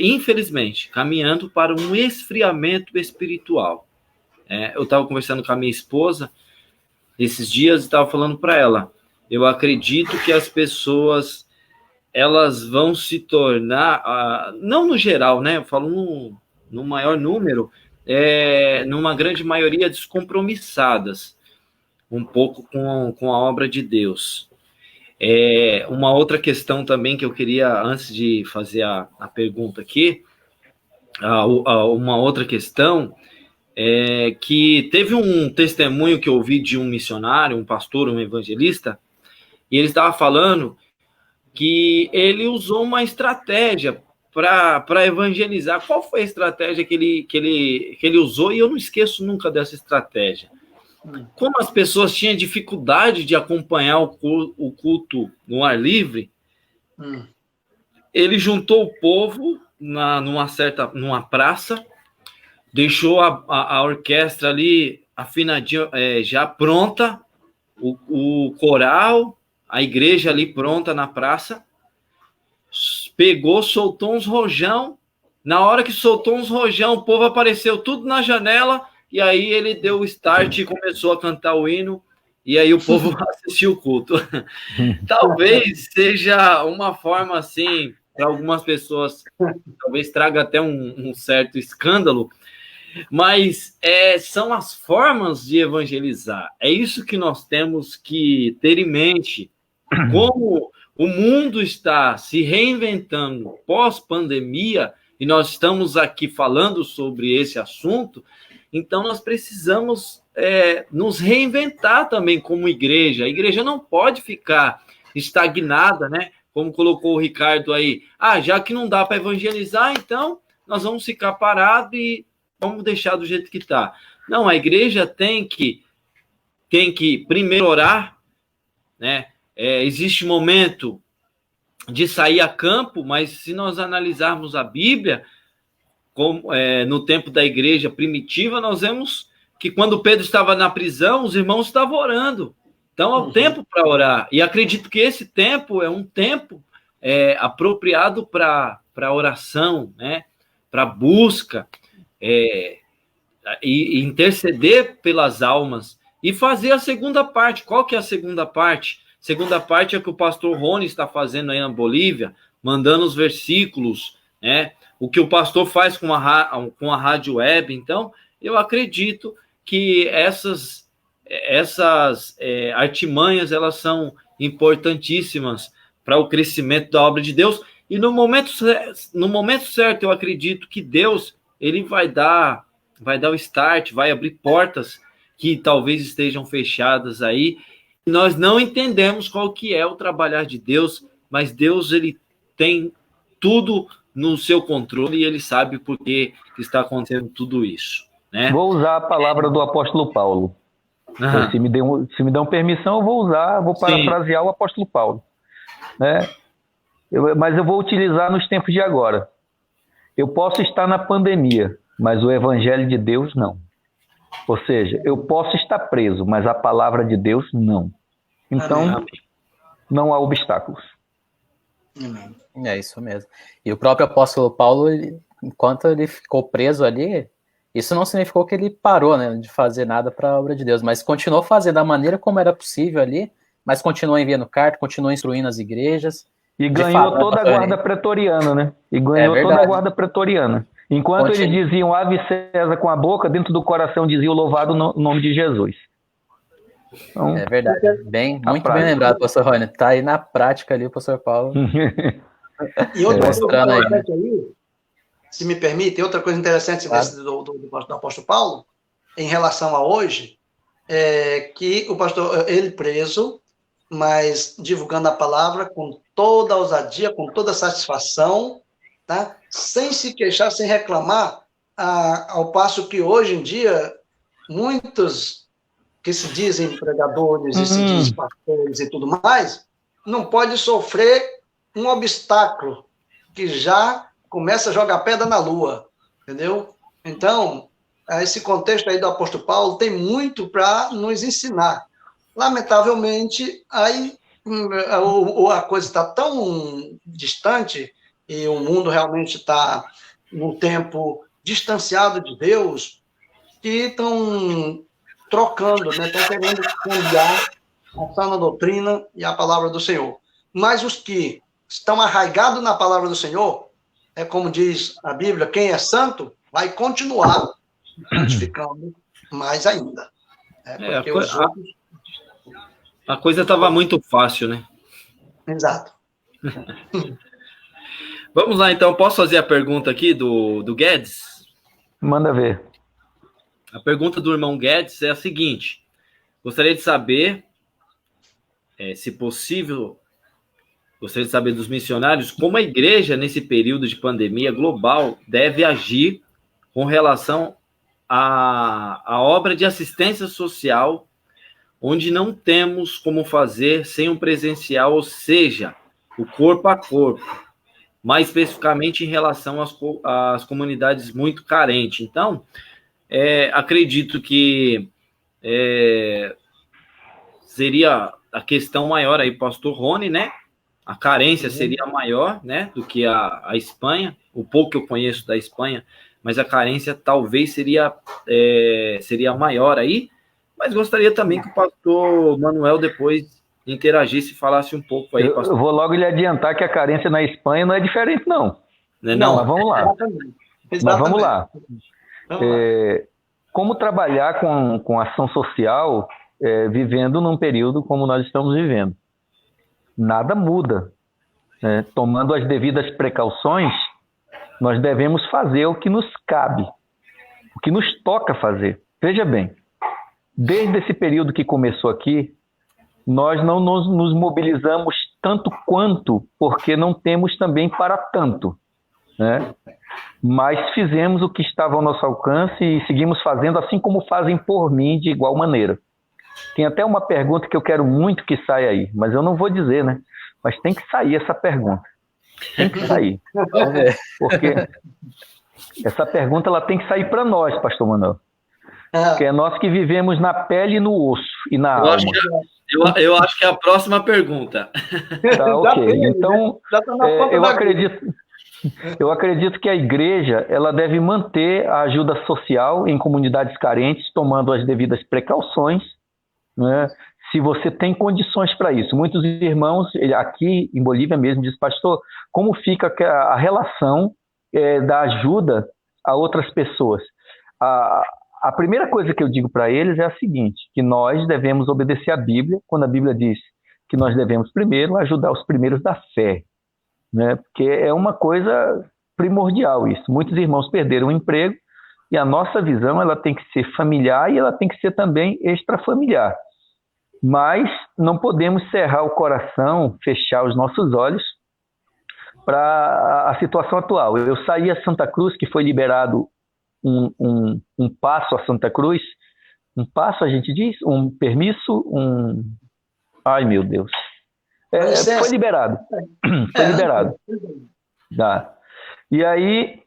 infelizmente, caminhando para um esfriamento espiritual. Eu estava conversando com a minha esposa esses dias e estava falando para ela, eu acredito que as pessoas, elas vão se tornar, não no geral, né? Eu falo no maior número, numa grande maioria descompromissadas, um pouco com a obra de Deus. Uma outra questão também que eu queria, antes de fazer a pergunta aqui, uma outra questão é que teve um testemunho que eu ouvi de um missionário, um pastor, um evangelista, e ele estava falando que ele usou uma estratégia para evangelizar. Qual foi a estratégia que ele usou? E eu não esqueço nunca dessa estratégia. Como as pessoas tinham dificuldade de acompanhar o culto no ar livre, ele juntou o povo numa praça, deixou a orquestra ali afinadinha, já pronta, o coral, a igreja ali pronta na praça, pegou, soltou uns rojão, na hora que soltou uns rojão, o povo apareceu tudo na janela, e aí ele deu o start e começou a cantar o hino, e aí o povo assistiu o culto. Talvez seja uma forma, assim, para algumas pessoas, talvez traga até um certo escândalo, mas são as formas de evangelizar. É isso que nós temos que ter em mente. Como o mundo está se reinventando pós-pandemia, e nós estamos aqui falando sobre esse assunto, então nós precisamos nos reinventar também como igreja. A igreja não pode ficar estagnada, né? Como colocou o Ricardo aí. Já que não dá para evangelizar, então nós vamos ficar parados e vamos deixar do jeito que está. Não, a igreja tem que primeiro orar, né? Existe momento de sair a campo, mas se nós analisarmos a Bíblia, no tempo da igreja primitiva, nós vemos que quando Pedro estava na prisão, os irmãos estavam orando. Então, é o tempo para orar. E acredito que esse tempo é um tempo apropriado para oração, né? Para busca, e interceder pelas almas. E fazer a segunda parte. Qual que é a segunda parte? A segunda parte é o que o pastor Rony está fazendo aí na Bolívia, mandando os versículos, né? O que o pastor faz com a rádio web. Então, eu acredito que essas artimanhas, elas são importantíssimas para o crescimento da obra de Deus. E no momento certo, eu acredito que Deus, ele vai dar o start, vai abrir portas que talvez estejam fechadas aí. Nós não entendemos qual que é o trabalhar de Deus, mas Deus, ele tem tudo no seu controle e ele sabe por que está acontecendo tudo isso, né? Vou usar a palavra do apóstolo Paulo. Se me dão permissão, vou parafrasear o apóstolo Paulo, né? Mas eu vou utilizar nos tempos de agora. Eu posso estar na pandemia, mas o evangelho de Deus não. Ou seja, eu posso estar preso, mas a palavra de Deus não. Então, não há obstáculos. É isso mesmo. E o próprio apóstolo Paulo, enquanto ele ficou preso ali, isso não significou que ele parou, né, de fazer nada para a obra de Deus, mas continuou fazendo da maneira como era possível ali, mas continuou enviando carta, continuou instruindo as igrejas. E ganhou toda a guarda pretoriana, né? Toda a guarda pretoriana. Enquanto eles diziam Ave César com a boca, dentro do coração diziam louvado no nome de Jesus. Então, é verdade. Muito bem lembrado, pastor Rony. Está aí na prática ali o pastor Paulo. E outra coisa interessante aí, se me permite, outra coisa interessante do apóstolo Paulo, em relação a hoje, é que o pastor, ele preso, mas divulgando a palavra com toda a ousadia, com toda a satisfação, tá? Sem se queixar, sem reclamar, ao passo que hoje em dia, muitos que se dizem pregadores e se dizem pastores e tudo mais, não pode sofrer um obstáculo que já começa a jogar pedra na lua, entendeu? Então, esse contexto aí do apóstolo Paulo tem muito para nos ensinar. Lamentavelmente, aí a coisa está tão distante e o mundo realmente está num tempo distanciado de Deus que estão trocando, né? Estão querendo cambiar a sã doutrina e a palavra do Senhor. Mas os que estão arraigados na palavra do Senhor, como diz a Bíblia, quem é santo vai continuar santificando mais ainda. A coisa estava muito fácil, né? Exato. Vamos lá, então. Posso fazer a pergunta aqui do Guedes? Manda ver. A pergunta do irmão Guedes é a seguinte. Gostaria de saber, se possível, gostaria de saber dos missionários, como a igreja, nesse período de pandemia global, deve agir com relação à obra de assistência social, onde não temos como fazer sem um presencial, ou seja, o corpo a corpo, mais especificamente em relação às comunidades muito carentes. Então, acredito que seria a questão maior aí, pastor Rony, né? A carência seria maior, né, do que a Espanha, o pouco que eu conheço da Espanha, mas a carência talvez seria maior aí. Mas gostaria também que o pastor Manuel depois interagisse e falasse um pouco aí. Eu vou logo lhe adiantar que a carência na Espanha não é diferente, não. Não, mas vamos lá. Exatamente. Mas vamos lá. Como trabalhar com ação social vivendo num período como nós estamos vivendo? Nada muda. Tomando as devidas precauções, nós devemos fazer o que nos cabe, o que nos toca fazer. Veja bem, Desde esse período que começou aqui, nós não nos mobilizamos tanto quanto, porque não temos também para tanto, né? Mas fizemos o que estava ao nosso alcance e seguimos fazendo, assim como fazem por mim, de igual maneira. Tem até uma pergunta que eu quero muito que saia aí, mas eu não vou dizer, né? Mas tem que sair essa pergunta. Tem que sair. Porque essa pergunta ela tem que sair para nós, pastor Manuel. Porque é nós que vivemos na pele e no osso e na alma. Eu acho que é a próxima pergunta. Tá, ok. Então, eu acredito que a igreja ela deve manter a ajuda social em comunidades carentes, tomando as devidas precauções, né? Se você tem condições para isso. Muitos irmãos aqui em Bolívia mesmo dizem, pastor, como fica a relação da ajuda a outras pessoas? A primeira coisa que eu digo para eles é a seguinte, que nós devemos obedecer à Bíblia, quando a Bíblia diz que nós devemos primeiro ajudar os primeiros da fé, né? Porque é uma coisa primordial isso. Muitos irmãos perderam o emprego e a nossa visão ela tem que ser familiar e ela tem que ser também extrafamiliar. Mas não podemos cerrar o coração, fechar os nossos olhos para a situação atual. Eu saí a Santa Cruz, que foi liberado um passo a Santa Cruz, um passo a gente diz, um permisso, ai meu Deus, foi liberado, foi liberado. Tá. E aí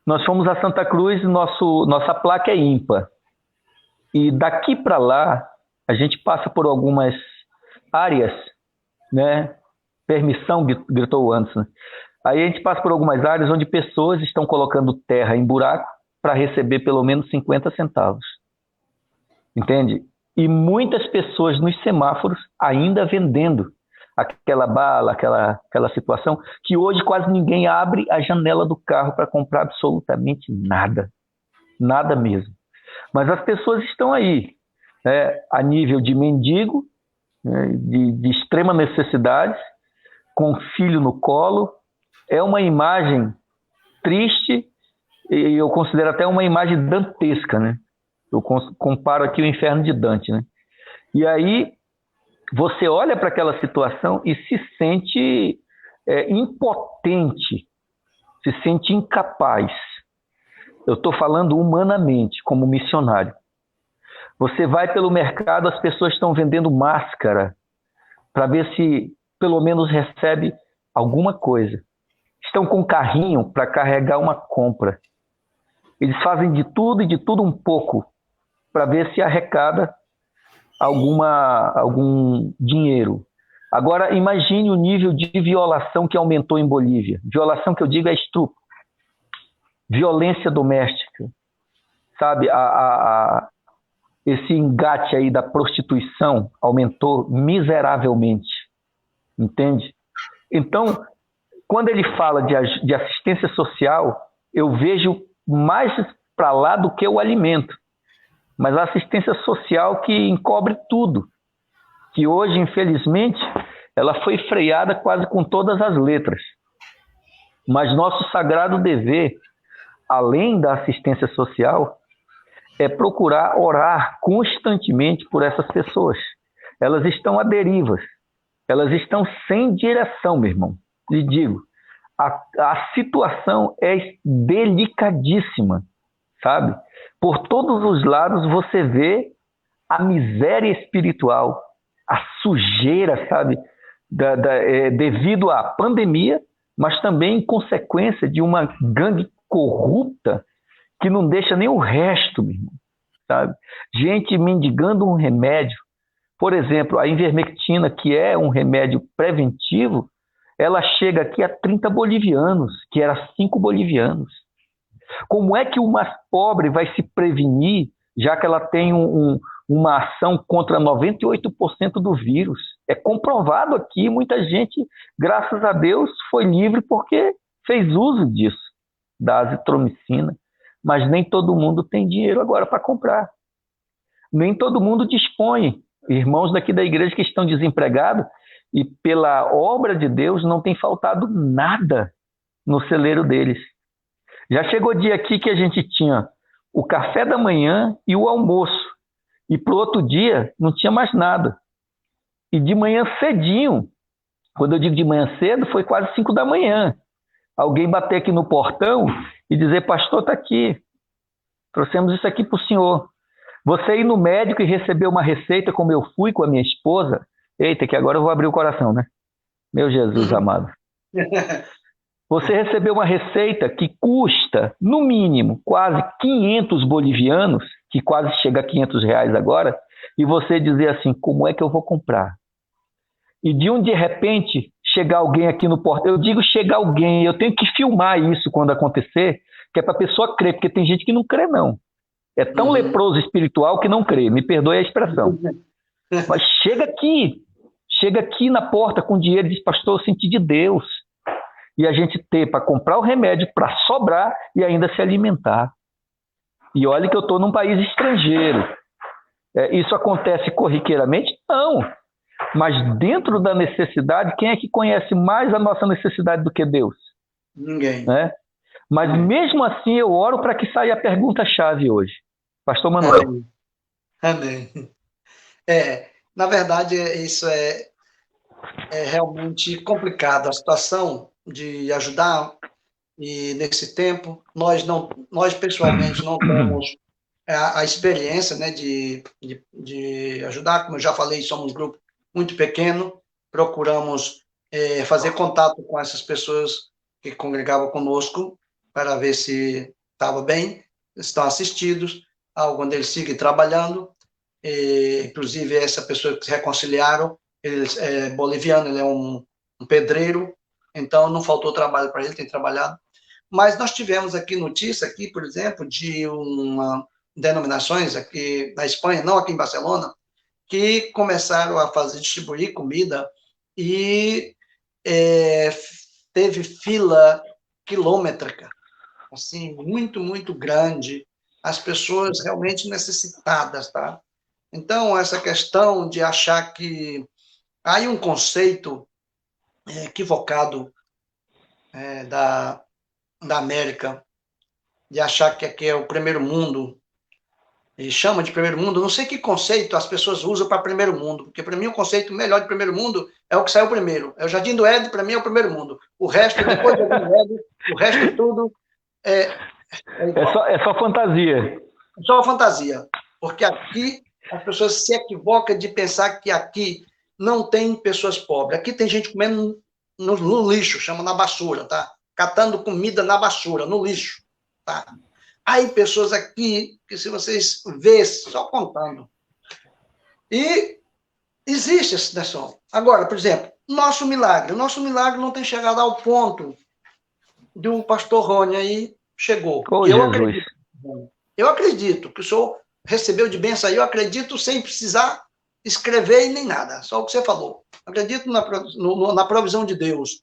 nós fomos a Santa Cruz, nossa placa é ímpar, e daqui para lá a gente passa por algumas áreas, né? Permissão, gritou o Anderson. Aí a gente passa por algumas áreas onde pessoas estão colocando terra em buraco para receber pelo menos 50 centavos. Entende? E muitas pessoas nos semáforos ainda vendendo aquela bala, aquela situação, que hoje quase ninguém abre a janela do carro para comprar absolutamente nada. Nada mesmo. Mas as pessoas estão aí, né, a nível de mendigo, né, de extrema necessidade, com filho no colo. É uma imagem triste e eu considero até uma imagem dantesca, né? Eu comparo aqui o inferno de Dante, né? E aí você olha para aquela situação e se sente impotente, se sente incapaz. Eu estou falando humanamente, como missionário. Você vai pelo mercado, as pessoas estão vendendo máscara para ver se pelo menos recebe alguma coisa. Estão com carrinho para carregar uma compra. Eles fazem de tudo e de tudo um pouco para ver se arrecada algum dinheiro. Agora, imagine o nível de violação que aumentou em Bolívia. Violação que eu digo é estupro. Violência doméstica. Sabe, esse engate aí da prostituição aumentou miseravelmente. Entende? Então, quando ele fala de assistência social, eu vejo mais para lá do que o alimento. Mas a assistência social que encobre tudo. Que hoje, infelizmente, ela foi freada quase com todas as letras. Mas nosso sagrado dever, além da assistência social, é procurar orar constantemente por essas pessoas. Elas estão à deriva. Elas estão sem direção, meu irmão. Lhe digo, a situação é delicadíssima, sabe? Por todos os lados você vê a miséria espiritual, a sujeira, sabe? Devido à pandemia, mas também em consequência de uma gangue corrupta que não deixa nem o resto, meu irmão, sabe? Gente mendigando um remédio. Por exemplo, a ivermectina, que é um remédio preventivo, ela chega aqui a 30 bolivianos, que era 5 bolivianos. Como é que o mais pobre vai se prevenir, já que ela tem uma ação contra 98% do vírus? É comprovado aqui, muita gente, graças a Deus, foi livre porque fez uso disso, da azitromicina. Mas nem todo mundo tem dinheiro agora para comprar. Nem todo mundo dispõe. Irmãos daqui da igreja que estão desempregados e pela obra de Deus não tem faltado nada no celeiro deles. Já chegou dia aqui que a gente tinha o café da manhã e o almoço. E pro outro dia, não tinha mais nada. E de manhã cedinho, quando eu digo de manhã cedo, foi quase 5 da manhã. Alguém bater aqui no portão e dizer, pastor, está aqui. Trouxemos isso aqui para o senhor. Você ir no médico e receber uma receita, como eu fui com a minha esposa. Eita, que agora eu vou abrir o coração, né? Meu Jesus amado. Você recebeu uma receita que custa, no mínimo, quase 500 bolivianos, que quase chega a R$ 500 agora, e você dizer assim, como é que eu vou comprar? E de repente, chegar alguém aqui no portão, eu digo chegar alguém, eu tenho que filmar isso quando acontecer, que é para a pessoa crer, porque tem gente que não crê, não. É tão leproso espiritual que não crê, me perdoe a expressão. Mas chega aqui na porta com dinheiro e diz, pastor, eu senti de Deus. E a gente ter para comprar o remédio, para sobrar e ainda se alimentar. E olha que eu estou num país estrangeiro. Isso acontece corriqueiramente? Não. Mas dentro da necessidade, quem é que conhece mais a nossa necessidade do que Deus? Ninguém. Né? Mas mesmo assim eu oro para que saia a pergunta-chave hoje. Pastor Manuel. Amém. Na verdade, isso é realmente complicado. A situação de ajudar, e nesse tempo, nós pessoalmente não temos a experiência, né, de ajudar. Como eu já falei, somos um grupo muito pequeno, procuramos fazer contato com essas pessoas que congregavam conosco para ver se estava bem, estão assistidos, algum deles sigue trabalhando, inclusive essa pessoa que se reconciliaram, ele é boliviano, ele é um pedreiro, então não faltou trabalho para ele, tem trabalhado. Mas nós tivemos aqui notícia, aqui, por exemplo, de denominações aqui na Espanha, não aqui em Barcelona, que começaram a distribuir comida e teve fila quilométrica, assim, muito, muito grande, as pessoas realmente necessitadas, tá? Então, essa questão de achar que há um conceito equivocado da América, de achar que aqui é o primeiro mundo, e chama de primeiro mundo, não sei que conceito as pessoas usam para primeiro mundo, porque para mim o conceito melhor de primeiro mundo é o que saiu primeiro, é o Jardim do Éden, para mim é o primeiro mundo, o resto, depois do Jardim do Éden, o resto tudo é só fantasia. É só fantasia, porque aqui as pessoas se equivocam de pensar que aqui não tem pessoas pobres, aqui tem gente comendo no lixo, chama na basura, tá? Catando comida na basura, no lixo, tá? Aí pessoas aqui, que se vocês vêem, só contando. E existe esse som. Agora, por exemplo, nosso milagre não tem chegado ao ponto do pastor Rony aí chegou. Oh, Eu acredito que o senhor recebeu de bênção aí, eu acredito sem precisar escrever e nem nada, só o que você falou. Acredito na provisão de Deus.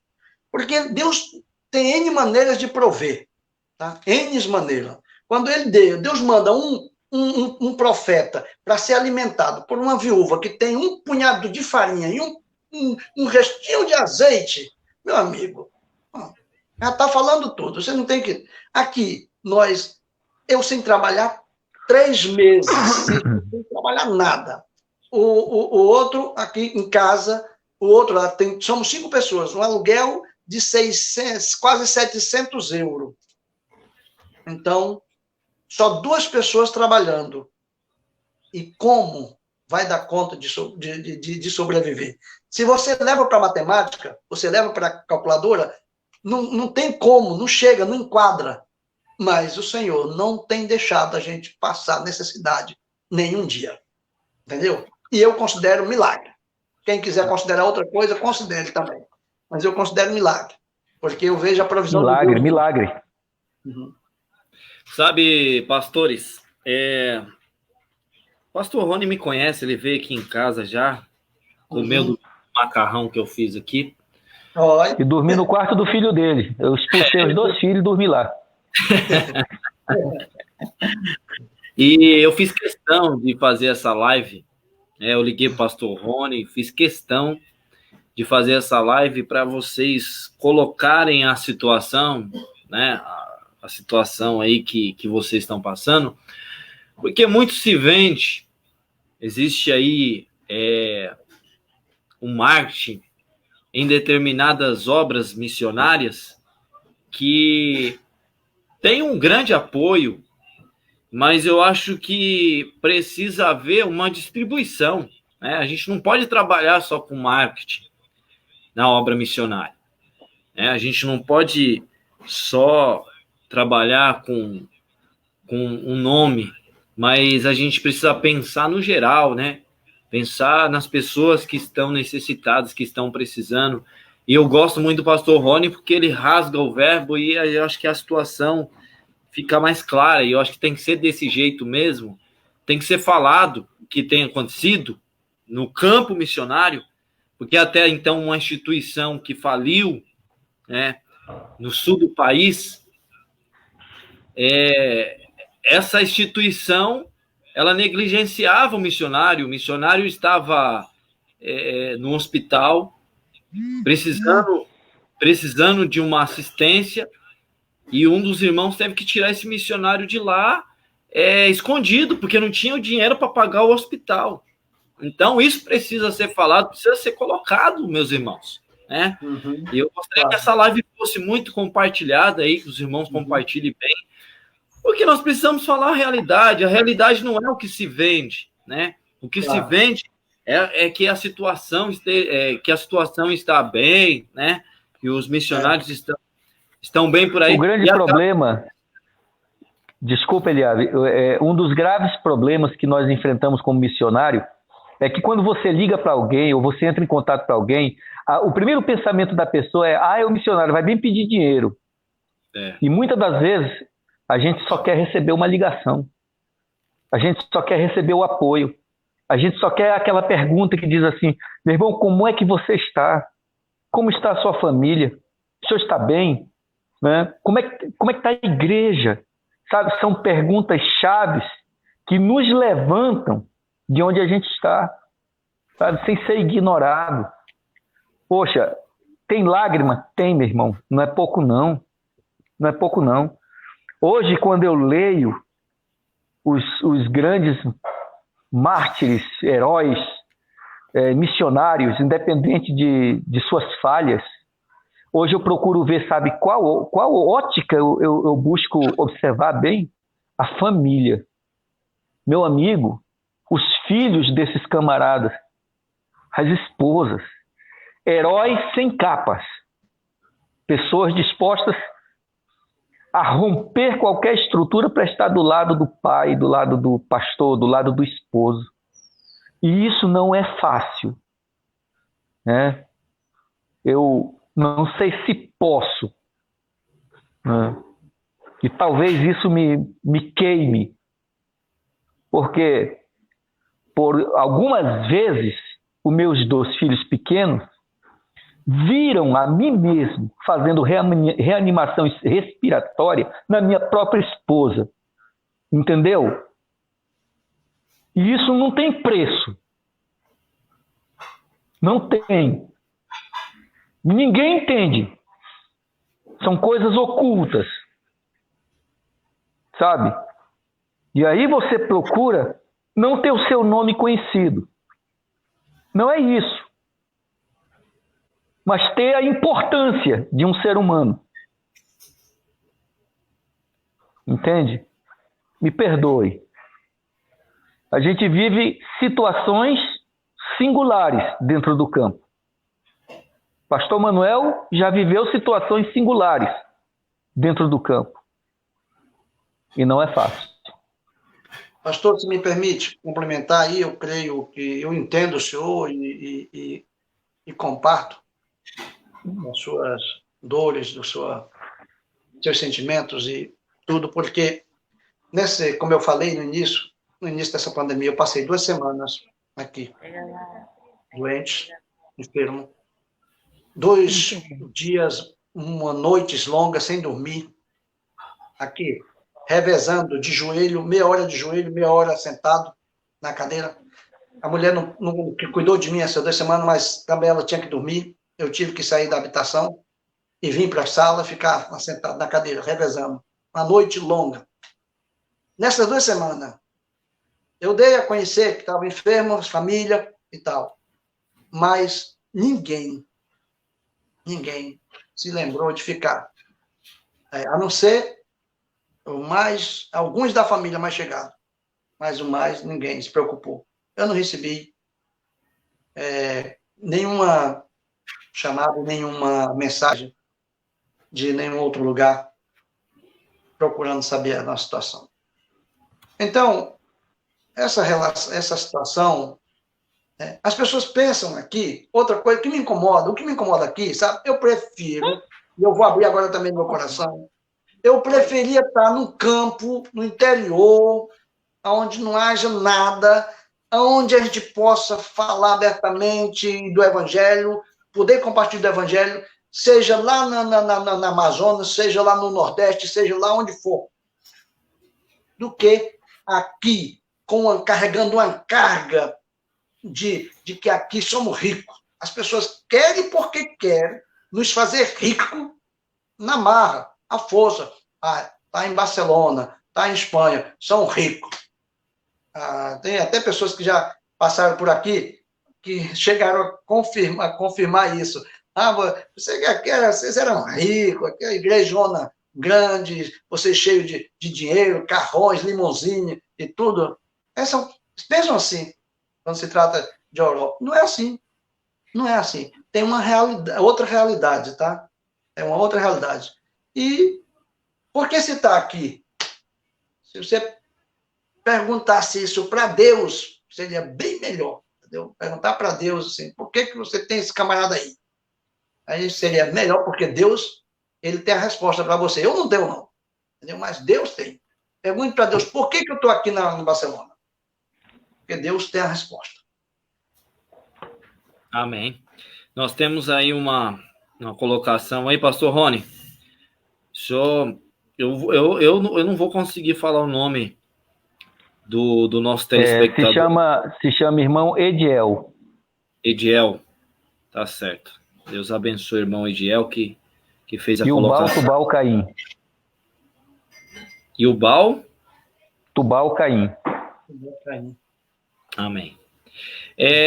Porque Deus tem N maneiras de prover, tá? N maneiras. Quando Deus manda um profeta para ser alimentado por uma viúva que tem um punhado de farinha e um restinho de azeite, meu amigo, já está falando tudo. Você não tem que... Aqui, eu sem trabalhar 3 meses, sem trabalhar nada. O outro aqui em casa, o outro lá, somos 5 pessoas, um aluguel de 600, quase 700 euros. Então, só 2 pessoas trabalhando. E como vai dar conta de sobreviver? Se você leva para matemática, você leva para a calculadora, não tem como, não chega, não enquadra. Mas o Senhor não tem deixado a gente passar necessidade nenhum dia. Entendeu? E eu considero milagre. Quem quiser considerar outra coisa, considere também. Mas eu considero milagre. Porque eu vejo a provisão de Deus. Milagre. Uhum. Sabe, pastores, pastor Rony me conhece, ele veio aqui em casa já, comendo macarrão que eu fiz aqui. Oi. E dormi no quarto do filho dele. Eu expulsei os 2 filhos e dormi lá. E eu fiz questão de fazer essa live, eu liguei para o pastor Rony, fiz questão de fazer essa live para vocês colocarem a situação, né, a situação aí que vocês estão passando, porque muito se vende existe aí um marketing em determinadas obras missionárias que tem um grande apoio, mas eu acho que precisa haver uma distribuição, né? A gente não pode trabalhar só com marketing na obra missionária, né? A gente não pode só trabalhar com um nome, mas a gente precisa pensar no geral, né? Pensar nas pessoas que estão necessitadas, que estão precisando. E eu gosto muito do pastor Rony porque ele rasga o verbo e eu acho que a situação fica mais clara. E eu acho que tem que ser desse jeito mesmo. Tem que ser falado o que tem acontecido no campo missionário, porque até então uma instituição que faliu, né, no sul do país, essa instituição ela negligenciava o missionário estava no hospital, precisando de uma assistência, e um dos irmãos teve que tirar esse missionário de lá escondido, porque não tinha o dinheiro para pagar o hospital. Então, isso precisa ser falado, precisa ser colocado, meus irmãos, né? Uhum. E eu gostaria que essa live fosse muito compartilhada aí, que os irmãos compartilhem bem, porque nós precisamos falar a realidade não é o que se vende, né? O que se vende é que a situação está bem, né? Que os missionários estão bem por aí. O grande problema, desculpa, Eliabe, um dos graves problemas que nós enfrentamos como missionário é que quando você liga para alguém ou você entra em contato para alguém, o primeiro pensamento da pessoa é o missionário vai bem pedir dinheiro. E muitas das vezes a gente só quer receber uma ligação. A gente só quer receber o apoio. A gente só quer aquela pergunta que diz assim, meu irmão, como é que você está? Como está a sua família? O senhor está bem? Né? Como é que está a igreja? Sabe, são perguntas chaves que nos levantam de onde a gente está, sabe, sem ser ignorado. Poxa, tem lágrima? Tem, meu irmão. Não é pouco, não. Não é pouco, não. Hoje, quando eu leio os grandes mártires, heróis, missionários, independente de suas falhas, hoje eu procuro ver, sabe, qual ótica eu busco observar bem? A família. Meu amigo, os filhos desses camaradas, as esposas, heróis sem capas, pessoas dispostas a romper qualquer estrutura para estar do lado do pai, do lado do pastor, do lado do esposo. E isso não é fácil, né? Eu não sei se posso, né? E talvez isso me queime, porque por algumas vezes os meus 2 filhos pequenos viram a mim mesmo fazendo reanimação respiratória na minha própria esposa. Entendeu? E isso não tem preço. Não tem. Ninguém entende. São coisas ocultas. Sabe? E aí você procura não ter o seu nome conhecido. Não é isso. Mas ter a importância de um ser humano. Entende? Me perdoe. A gente vive situações singulares dentro do campo. Pastor Manuel já viveu situações singulares dentro do campo. E não é fácil. Pastor, se me permite complementar aí, eu creio que eu entendo o senhor e comparto as suas dores, seus sentimentos e tudo, porque como eu falei no início dessa pandemia, eu passei 2 semanas aqui, doente, enfermo, 2 dias, noites longas sem dormir, aqui, revezando de joelho, meia hora de joelho, meia hora sentado na cadeira. A mulher que cuidou de mim essas 2 semanas, mas também ela tinha que dormir. Eu tive que sair da habitação e vim para a sala, ficar sentado na cadeira, revezando. Uma noite longa. Nessas 2 semanas, Eu dei a conhecer que estava enfermo, família e tal. Mas ninguém se lembrou de ficar. A não ser alguns da família mais chegados. Mas o mais, ninguém se preocupou. Eu não recebi nenhuma chamada, nenhuma mensagem de nenhum outro lugar procurando saber a nossa situação. Então, essa situação, as pessoas pensam aqui, outra coisa que me incomoda, o que me incomoda aqui, sabe? Eu prefiro, e eu vou abrir agora também meu coração, eu preferia estar no campo, no interior, onde não haja nada, onde a gente possa falar abertamente do Evangelho, poder compartilhar do Evangelho, seja lá na Amazônia, seja lá no Nordeste, seja lá onde for, do que aqui, carregando uma carga de que aqui somos ricos. As pessoas querem porque querem nos fazer ricos na marra, à força. Está em Barcelona, está em Espanha, são ricos. Tem até pessoas que já passaram por aqui que chegaram a confirmar isso. Vocês eram ricos, aquela igrejona grande, vocês cheios de dinheiro, carrões, limousine e tudo. Pensam assim, quando se trata de Europa. Não é assim. Não é assim. Tem uma outra realidade, tá? É uma outra realidade. E por que se está aqui? Se você perguntasse isso para Deus, seria bem melhor. Entendeu? Perguntar para Deus assim, por que você tem esse camarada aí? Aí seria melhor, porque Deus, ele tem a resposta para você. Eu não tenho, não. Entendeu? Mas Deus tem. Pergunte para Deus, por que eu estou aqui no Barcelona? Porque Deus tem a resposta. Amém. Nós temos aí uma colocação aí, pastor Rony. Eu não vou conseguir falar o nome do nosso telespectador. Se chama irmão Ediel. Ediel, tá certo. Deus abençoe o irmão Ediel que fez a colocação. E o Tubal Caim. E o Bal? Tubal Caim. Amém.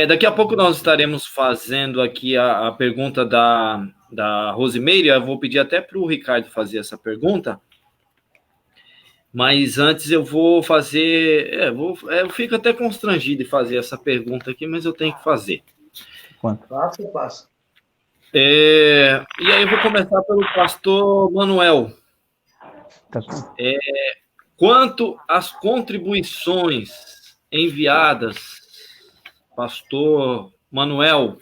Daqui a pouco nós estaremos fazendo aqui a pergunta da Rosimeire. Eu vou pedir até para o Ricardo fazer essa pergunta. Mas antes eu vou fazer... eu fico até constrangido de fazer essa pergunta aqui, mas eu tenho que fazer. Passa. E aí eu vou começar pelo pastor Manuel. Quanto às contribuições enviadas, pastor Manuel,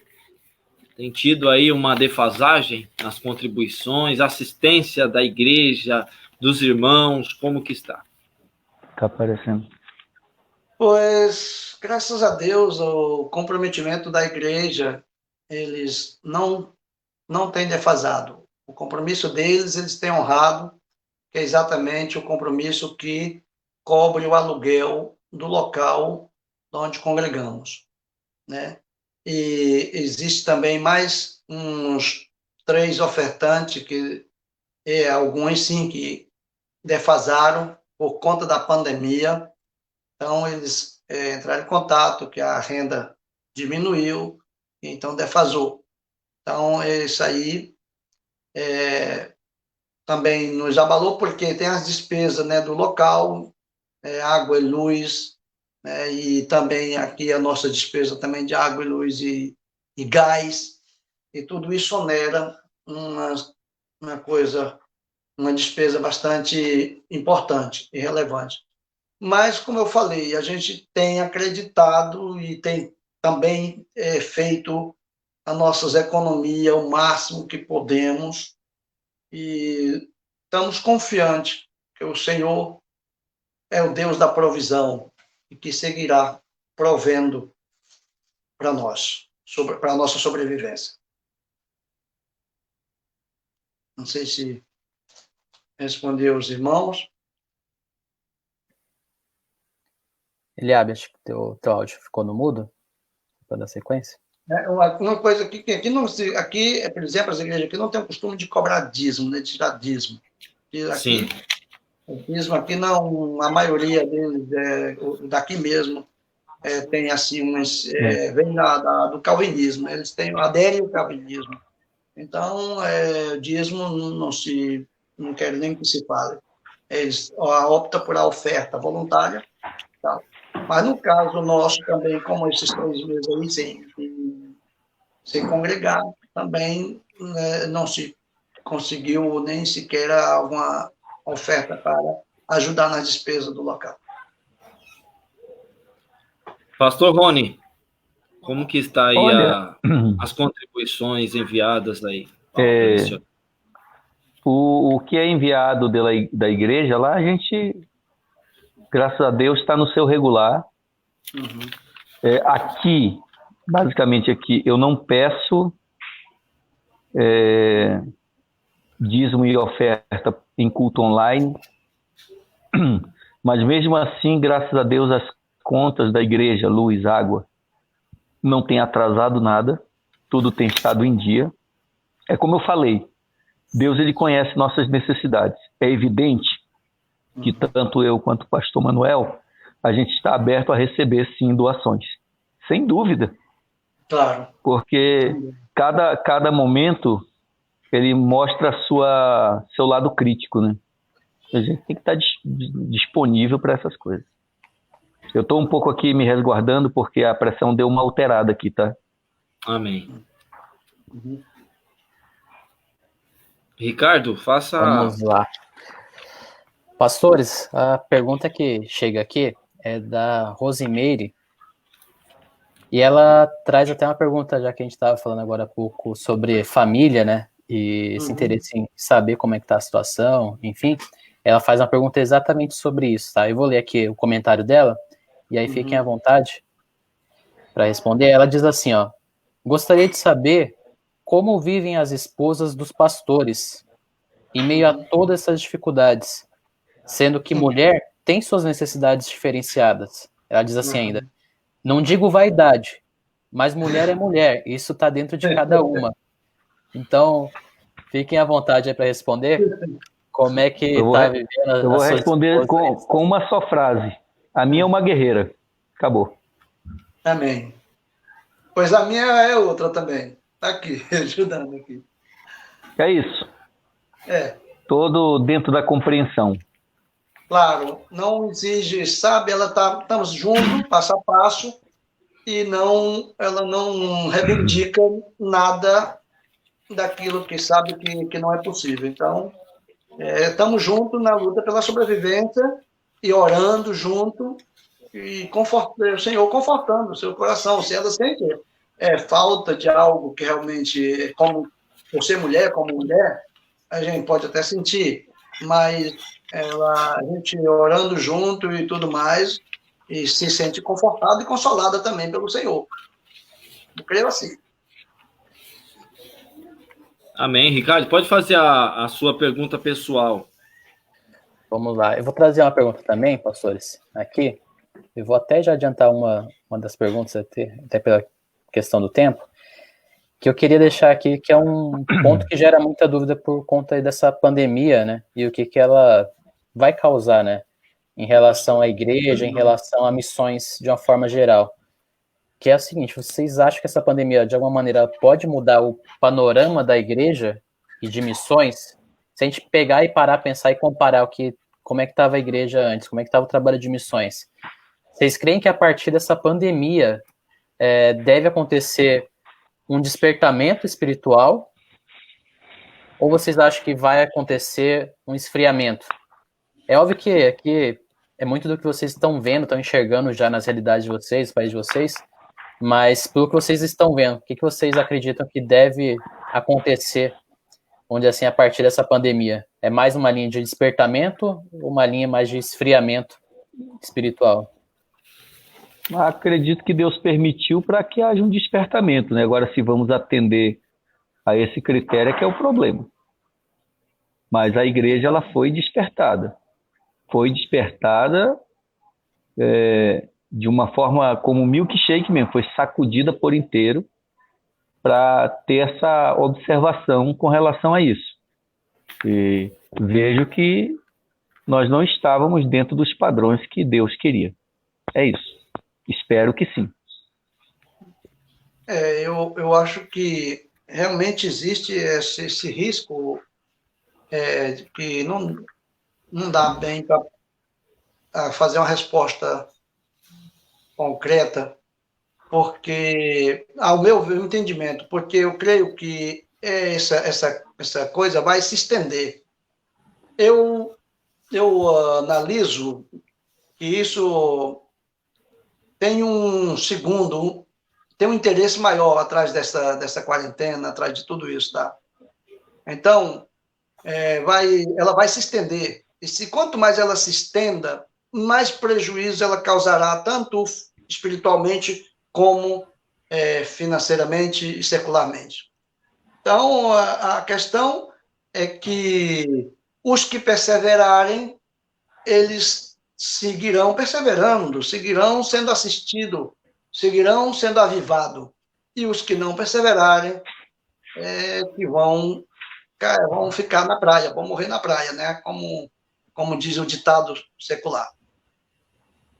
tem tido aí uma defasagem nas contribuições, assistência da igreja, dos irmãos, como que está? Está aparecendo. Pois, graças a Deus, o comprometimento da igreja, eles não têm defasado. O compromisso deles, eles têm honrado, que é exatamente o compromisso que cobre o aluguel do local onde congregamos, né? E existe também mais uns 3 ofertantes, alguns sim, que defasaram por conta da pandemia. Então, eles entraram em contato que a renda diminuiu, então defasou. Então, isso aí também nos abalou, porque tem as despesas, né, do local, água e luz, né, e também aqui a nossa despesa também de água e luz e gás, e tudo isso onera uma despesa bastante importante e relevante. Mas, como eu falei, a gente tem acreditado e tem também feito as nossas economias o máximo que podemos, e estamos confiantes que o Senhor é o Deus da provisão e que seguirá provendo para nós, para a nossa sobrevivência. Não sei se respondeu os irmãos. Eliabe, acho que teu áudio ficou no mudo, para dar sequência. Uma coisa aqui, por exemplo, as igrejas aqui não têm o costume de cobrar dízimo, né, de tirar dízimo. Aqui, Sim. O dízimo aqui não, a maioria deles daqui mesmo tem assim vem do calvinismo, eles aderem ao calvinismo. Então, o dízimo não quero nem que se fale. Eles optam por a oferta voluntária, tá? Mas no caso nosso também, como esses 3 meses aí sem congregar, também não se conseguiu nem sequer alguma oferta para ajudar nas despesas do local. Pastor Rony, como que está aí Olha, as contribuições enviadas aí? O que é enviado da igreja lá, a gente, graças a Deus, está no seu regular. Uhum. Aqui, basicamente aqui, eu não peço dízimo e oferta em culto online, mas mesmo assim, graças a Deus, as contas da igreja, luz, água, não tem atrasado nada, tudo tem estado em dia. É como eu falei, Deus ele conhece nossas necessidades. É evidente que tanto eu quanto o pastor Manuel, a gente está aberto a receber, sim, doações. Sem dúvida. Claro. Porque cada momento ele mostra seu lado crítico, né? A gente tem que estar disponível para essas coisas. Eu estou um pouco aqui me resguardando porque a pressão deu uma alterada aqui, tá? Amém. Uhum. Ricardo, faça... Vamos lá. Pastores, a pergunta que chega aqui é da Rosimeire, e ela traz até uma pergunta, já que a gente estava falando agora há pouco sobre família, né, e esse interesse em saber como é que está a situação, enfim, ela faz uma pergunta exatamente sobre isso, tá? Eu vou ler aqui o comentário dela, e aí fiquem à vontade para responder. Ela diz assim, ó: gostaria de saber como vivem as esposas dos pastores em meio a todas essas dificuldades, sendo que mulher tem suas necessidades diferenciadas. Ela diz assim ainda: não digo vaidade, mas mulher é mulher, isso está dentro de cada uma. Então, fiquem à vontade aí para responder como é que está vivendo as suas... Eu vou responder com uma só frase. A minha é uma guerreira. Acabou. Amém. Pois a minha é outra também. Está aqui, ajudando aqui. É isso. Todo dentro da compreensão. Claro, não exige, sabe, estamos juntos, passo a passo, e ela não reivindica nada daquilo que sabe que não é possível. Então, estamos juntos na luta pela sobrevivência e orando junto e o Senhor confortando o seu coração. Se ela sente falta de algo que realmente, como por ser mulher, como mulher, a gente pode até sentir, mas a gente orando junto e tudo mais, e se sente confortada e consolada também pelo Senhor. Eu creio assim. Amém. Ricardo, pode fazer a sua pergunta pessoal. Vamos lá. Eu vou trazer uma pergunta também, pastores, aqui. Eu vou até já adiantar uma das perguntas, até pela questão do tempo, que eu queria deixar aqui, que é um ponto que gera muita dúvida por conta dessa pandemia, né? E o que ela vai causar, né? Em relação à igreja, em relação a missões de uma forma geral. Que é o seguinte: vocês acham que essa pandemia, de alguma maneira, pode mudar o panorama da igreja e de missões? Se a gente pegar e parar, pensar e comparar como é que estava a igreja antes, como é que estava o trabalho de missões, vocês creem que a partir dessa pandemia deve acontecer um despertamento espiritual? Ou vocês acham que vai acontecer um esfriamento? É óbvio que aqui é muito do que vocês estão vendo, estão enxergando já nas realidades de vocês, no país de vocês, mas pelo que vocês estão vendo, o que vocês acreditam que deve acontecer, onde assim, a partir dessa pandemia? É mais uma linha de despertamento ou uma linha mais de esfriamento espiritual? Acredito que Deus permitiu para que haja um despertamento, né? Agora, se vamos atender a esse critério, é que é o problema. Mas a igreja, ela foi despertada. Foi despertada de uma forma como milkshake mesmo, foi sacudida por inteiro para ter essa observação com relação a isso. E vejo que nós não estávamos dentro dos padrões que Deus queria. É isso. Espero que sim. Eu acho que realmente existe esse risco de que não dá bem para fazer uma resposta concreta, porque, ao meu entendimento, porque eu creio que essa coisa vai se estender. Eu analiso que isso tem tem um interesse maior atrás dessa quarentena, atrás de tudo isso, tá? Então, ela vai se estender. E quanto mais ela se estenda, mais prejuízo ela causará, tanto espiritualmente como financeiramente e secularmente. Então, a questão é que os que perseverarem, eles seguirão perseverando, seguirão sendo assistidos, seguirão sendo avivados. E os que não perseverarem, que vão ficar na praia, vão morrer na praia, né? Como diz o ditado secular.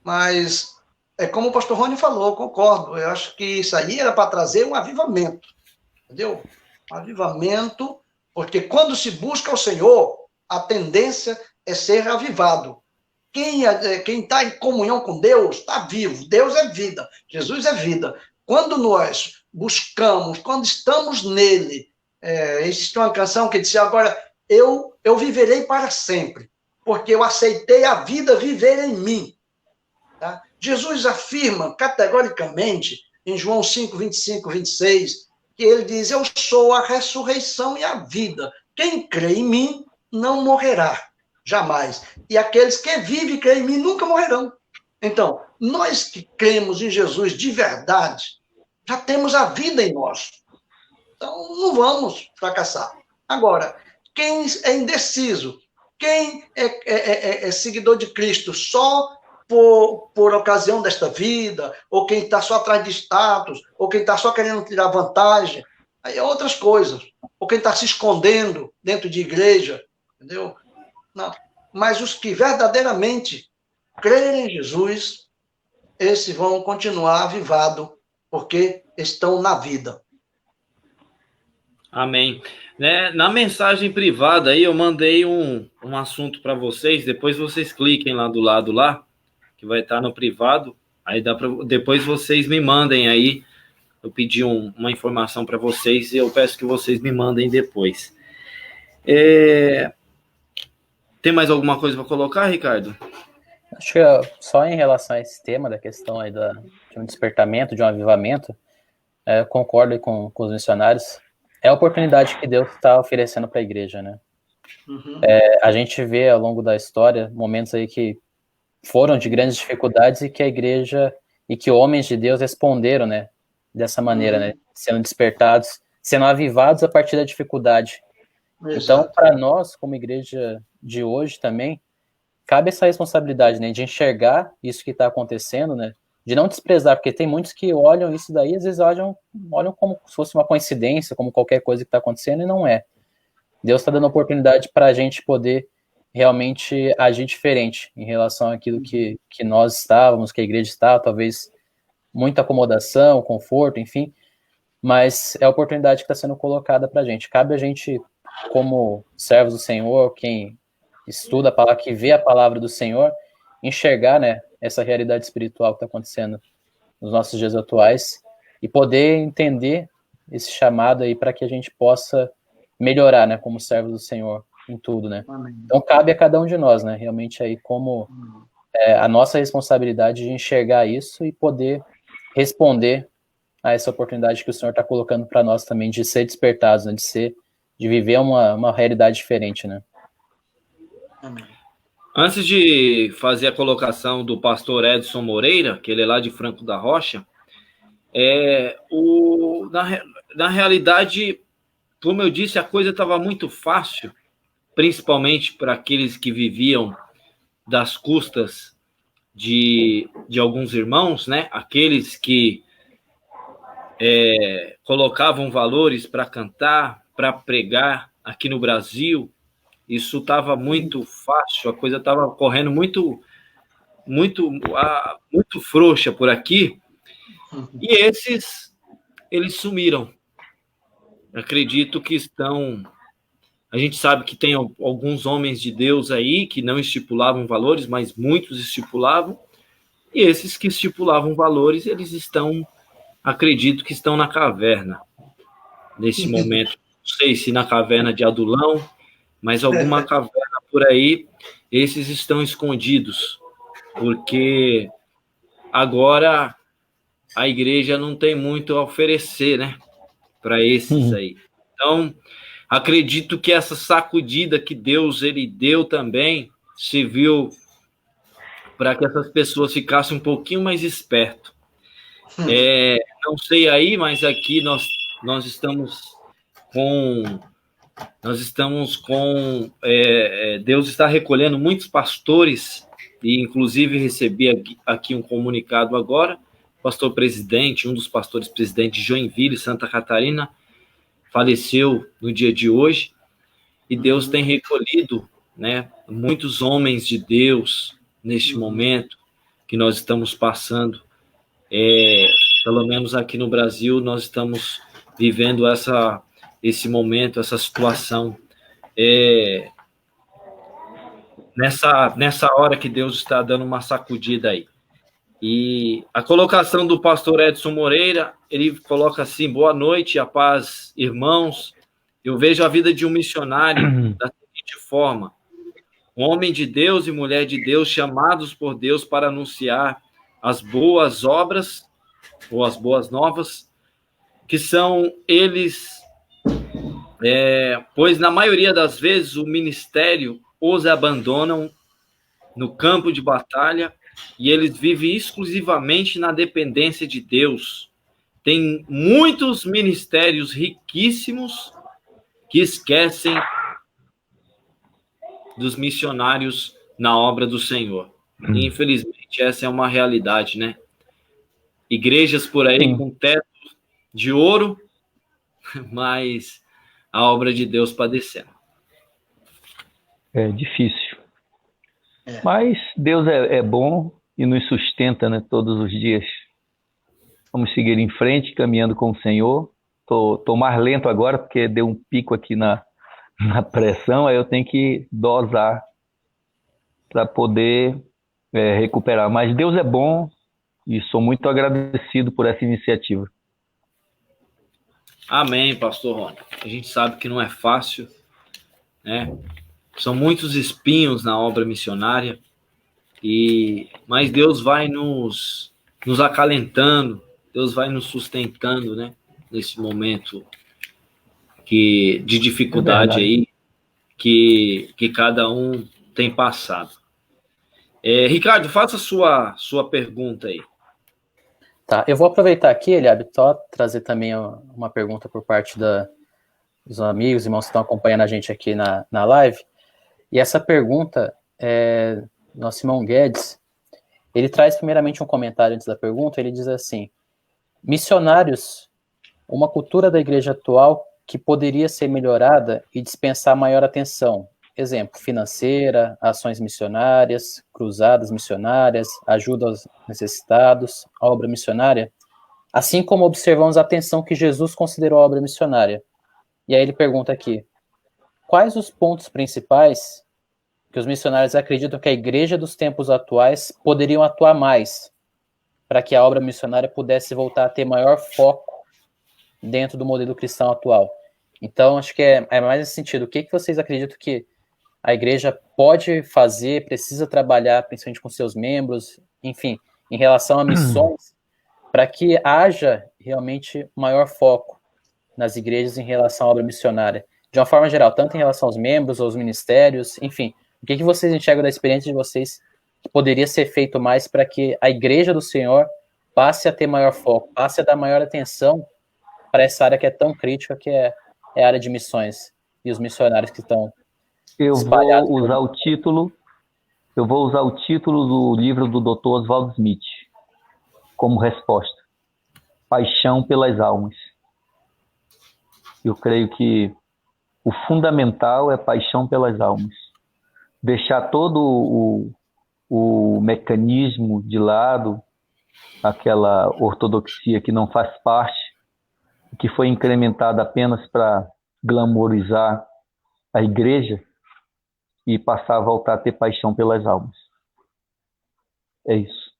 Mas, como o pastor Rony falou, concordo, eu acho que isso aí era para trazer um avivamento, entendeu? Um avivamento, porque quando se busca o Senhor, a tendência é ser avivado. Quem está em comunhão com Deus está vivo. Deus é vida, Jesus é vida. Quando nós buscamos, quando estamos nele, existe uma canção que diz: agora eu viverei para sempre, porque eu aceitei a vida viver em mim. Tá? Jesus afirma categoricamente em João 5, 25, 26, que ele diz: eu sou a ressurreição e a vida. Quem crê em mim não morrerá jamais. E aqueles que vivem e creem em mim nunca morrerão. Então, nós que cremos em Jesus de verdade, já temos a vida em nós. Então, não vamos fracassar. Agora, quem é indeciso, quem é seguidor de Cristo só por ocasião desta vida, ou quem está só atrás de status, ou quem está só querendo tirar vantagem, aí é outras coisas. Ou quem está se escondendo dentro de igreja, entendeu? Não. Mas os que verdadeiramente crerem em Jesus, esses vão continuar avivados, porque estão na vida. Amém. Né? Na mensagem privada aí eu mandei um assunto para vocês, depois vocês cliquem lá do lado lá, que vai estar no privado, aí depois vocês me mandem aí, eu pedi uma informação para vocês e eu peço que vocês me mandem depois. Tem mais alguma coisa para colocar, Ricardo? Acho que só em relação a esse tema da questão aí de um despertamento, de um avivamento, concordo com os missionários. É a oportunidade que Deus está oferecendo para a igreja, né? Uhum. A gente vê ao longo da história momentos aí que foram de grandes dificuldades e que a igreja e que homens de Deus responderam, né? Dessa maneira, né? Sendo despertados, sendo avivados a partir da dificuldade. Exato. Então, para nós, como igreja de hoje também, cabe essa responsabilidade, né? De enxergar isso que está acontecendo, né? De não desprezar, porque tem muitos que olham isso daí, às vezes olham como se fosse uma coincidência, como qualquer coisa que está acontecendo, e não é. Deus está dando oportunidade para a gente poder realmente agir diferente em relação àquilo que nós estávamos, que a igreja está, talvez muita acomodação, conforto, enfim, mas é a oportunidade que está sendo colocada para a gente. Cabe a gente, como servos do Senhor, quem estuda a palavra, que vê a palavra do Senhor, enxergar, né, essa realidade espiritual que está acontecendo nos nossos dias atuais e poder entender esse chamado aí para que a gente possa melhorar, né, como servos do Senhor em tudo, né. Amém. Então cabe a cada um de nós, né, realmente aí como a nossa responsabilidade de enxergar isso e poder responder a essa oportunidade que o Senhor está colocando para nós também de ser despertados, né, de viver uma realidade diferente, né. Amém. Antes de fazer a colocação do pastor Edson Moreira, que ele é lá de Franco da Rocha, na realidade, como eu disse, a coisa estava muito fácil, principalmente para aqueles que viviam das custas de alguns irmãos, né? Aqueles que colocavam valores para cantar, para pregar aqui no Brasil, Isso estava muito fácil, a coisa estava correndo muito frouxa por aqui, e eles sumiram. Acredito que a gente sabe que tem alguns homens de Deus aí que não estipulavam valores, mas muitos estipulavam, e esses que estipulavam valores, acredito que estão na caverna, nesse momento. Não sei se na caverna de Adulão, mas alguma caverna por aí, esses estão escondidos, porque agora a igreja não tem muito a oferecer, né, para esses aí. Então, acredito que essa sacudida que Deus ele deu também serviu para que essas pessoas ficassem um pouquinho mais esperto. Não sei aí, mas aqui nós estamos com Deus está recolhendo muitos pastores, e inclusive recebi aqui um comunicado agora, pastor presidente, um dos pastores presidentes de Joinville, Santa Catarina, faleceu no dia de hoje, e Deus tem recolhido, né, muitos homens de Deus neste momento que nós estamos passando. Pelo menos aqui no Brasil, nós estamos vivendo esse momento, essa situação, nessa hora que Deus está dando uma sacudida aí. E a colocação do pastor Edson Moreira, ele coloca assim: boa noite, a paz, irmãos. Eu vejo a vida de um missionário da seguinte forma: um homem de Deus e mulher de Deus chamados por Deus para anunciar as boas obras ou as boas novas, que são eles, pois na maioria das vezes o ministério os abandonam no campo de batalha e eles vivem exclusivamente na dependência de Deus. Tem muitos ministérios riquíssimos que esquecem dos missionários na obra do Senhor. E, infelizmente, essa é uma realidade, né? Igrejas por aí com teto de ouro, mas a obra de Deus padecendo. É difícil. Mas Deus é bom e nos sustenta, né, todos os dias. Vamos seguir em frente, caminhando com o Senhor. Tô mais lento agora, porque deu um pico aqui na pressão, aí eu tenho que dosar para poder recuperar. Mas Deus é bom e sou muito agradecido por essa iniciativa. Amém, pastor Rony. A gente sabe que não é fácil, né? São muitos espinhos na obra missionária, mas Deus vai nos acalentando, Deus vai nos sustentando, né? Nesse momento de dificuldade aí que cada um tem passado. Ricardo, faça a sua pergunta aí. Tá, eu vou aproveitar aqui, Eliabe, só trazer também uma pergunta por parte dos amigos, irmãos que estão acompanhando a gente aqui na live. E essa pergunta, nosso irmão Guedes, ele traz primeiramente um comentário antes da pergunta. Ele diz assim: missionários, uma cultura da igreja atual que poderia ser melhorada e dispensar maior atenção. Exemplo, financeira, ações missionárias, cruzadas missionárias, ajuda aos necessitados, a obra missionária, assim como observamos a atenção que Jesus considerou a obra missionária. E aí ele pergunta aqui: quais os pontos principais que os missionários acreditam que a igreja dos tempos atuais poderiam atuar mais para que a obra missionária pudesse voltar a ter maior foco dentro do modelo cristão atual? Então, acho que é mais nesse sentido. O que vocês acreditam que a igreja pode fazer, precisa trabalhar, principalmente com seus membros, enfim, em relação a missões, para que haja realmente maior foco nas igrejas em relação à obra missionária? De uma forma geral, tanto em relação aos membros, aos ministérios, enfim, o que vocês enxergam da experiência de vocês que poderia ser feito mais para que a igreja do Senhor passe a ter maior foco, passe a dar maior atenção para essa área que é tão crítica, que é a área de missões e os missionários que estão espalhados? Eu vou usar o título do livro do Dr. Oswald Smith como resposta: Paixão pelas almas. Eu creio que o fundamental é paixão pelas almas. Deixar todo o mecanismo de lado, aquela ortodoxia que não faz parte, que foi incrementada apenas para glamourizar a igreja, e passar a voltar a ter paixão pelas almas. É isso.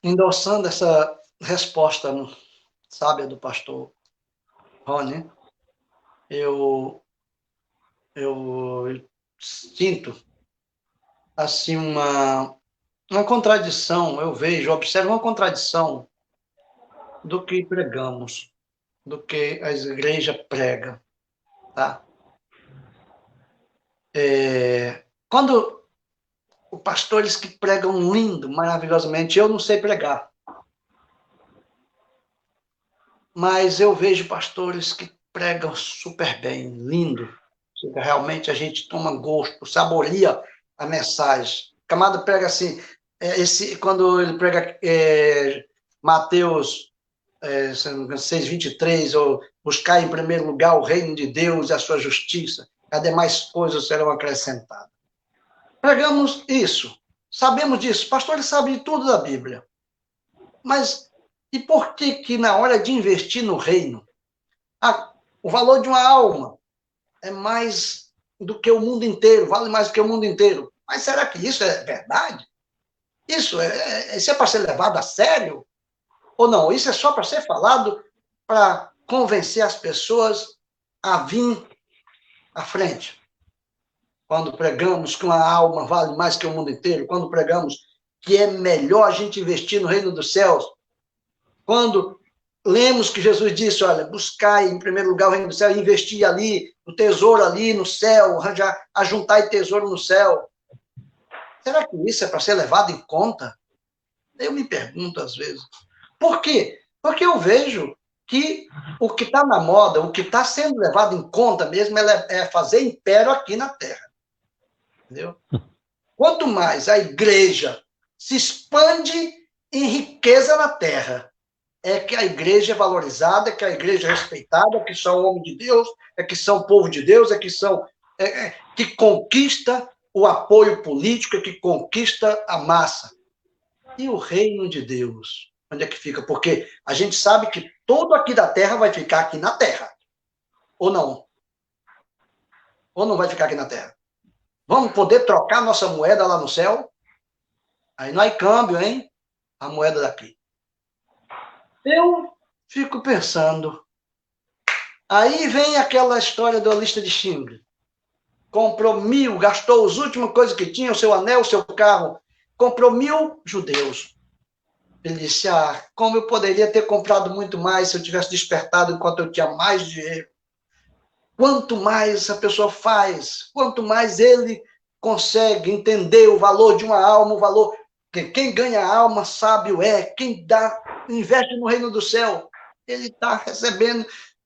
Endossando essa resposta sábia do pastor Rony, eu sinto assim uma contradição, eu observo uma contradição do que pregamos, do que a igreja prega, tá? Quando os pastores que pregam lindo, maravilhosamente, eu não sei pregar, mas eu vejo pastores que pregam super bem, lindo, realmente a gente toma gosto, saboreia a mensagem. O camarada prega assim, quando ele prega Mateus 6:23, ou buscar em primeiro lugar o reino de Deus e a sua justiça, as demais coisas serão acrescentadas. Pregamos isso, sabemos disso, pastores sabem de tudo da Bíblia. Mas e por que na hora de investir no reino, o valor de uma alma é mais do que o mundo inteiro, vale mais do que o mundo inteiro? Mas será que isso é verdade? Isso é para ser levado a sério? Ou não? Isso é só para ser falado para convencer as pessoas a vir à frente? Quando pregamos que uma alma vale mais que o mundo inteiro, quando pregamos que é melhor a gente investir no reino dos céus, quando lemos que Jesus disse, olha, buscai em primeiro lugar o reino do céu, investir ali, o tesouro ali no céu, ajuntar tesouro no céu. Será que isso é para ser levado em conta? Eu me pergunto às vezes. Por quê? Porque eu vejo que o que está na moda, o que está sendo levado em conta mesmo, é fazer império aqui na Terra. Entendeu? Quanto mais a igreja se expande em riqueza na Terra, é que a igreja é valorizada, é que a igreja é respeitada, é que são homens de Deus, é que são povo de Deus, que conquista o apoio político, é que conquista a massa. E o reino de Deus, onde é que fica? Porque a gente sabe que tudo aqui da terra vai ficar aqui na terra. Ou não? Ou não vai ficar aqui na terra? Vamos poder trocar nossa moeda lá no céu? Aí não há câmbio, hein? A moeda daqui. Eu fico pensando. Aí vem aquela história da lista de Schindler. Comprou 1.000, gastou as últimas coisas que tinha, o seu anel, o seu carro. Comprou 1.000 judeus. Ele disse, como eu poderia ter comprado muito mais se eu tivesse despertado enquanto eu tinha mais dinheiro. Quanto mais essa pessoa faz, quanto mais ele consegue entender o valor de uma alma, o valor que quem ganha a alma sábio quem investe no reino do céu, ele está recebendo,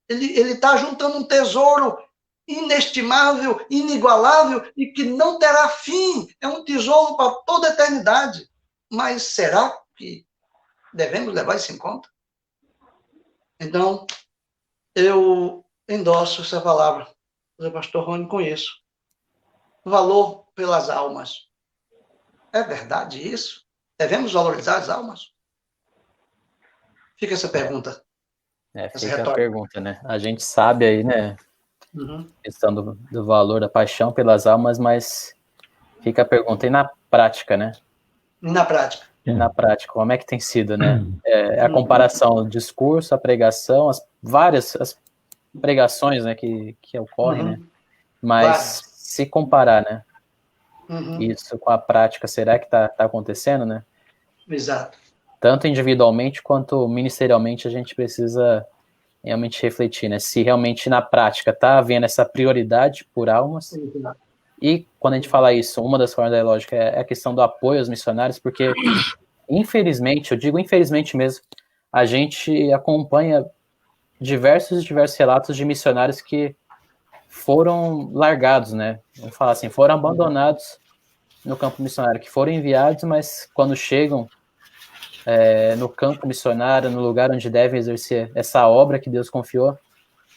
ele está juntando um tesouro inestimável, inigualável e que não terá fim. É um tesouro para toda a eternidade. Mas será que devemos levar isso em conta? Então, eu endosso essa palavra do pastor Rony com isso. Valor pelas almas. É verdade isso? Devemos valorizar as almas? Fica essa pergunta. Fica a pergunta, né? A gente sabe aí, né? Questão do valor da paixão pelas almas, mas fica a pergunta, e na prática, né? Na prática. Na prática, como é que tem sido, né? A comparação do discurso, a pregação, as pregações, né, que ocorrem, né? Mas se comparar, né? Isso com a prática, será que tá acontecendo, né? Exato. Tanto individualmente quanto ministerialmente a gente precisa realmente refletir, né? Se realmente na prática tá havendo essa prioridade por almas. Exato. E quando a gente fala isso, uma das formas da lógica é a questão do apoio aos missionários, porque infelizmente, eu digo infelizmente mesmo, a gente acompanha diversos relatos de missionários que foram largados, né? Vamos falar assim, foram abandonados no campo missionário, que foram enviados, mas quando chegam no campo missionário, no lugar onde devem exercer essa obra que Deus confiou,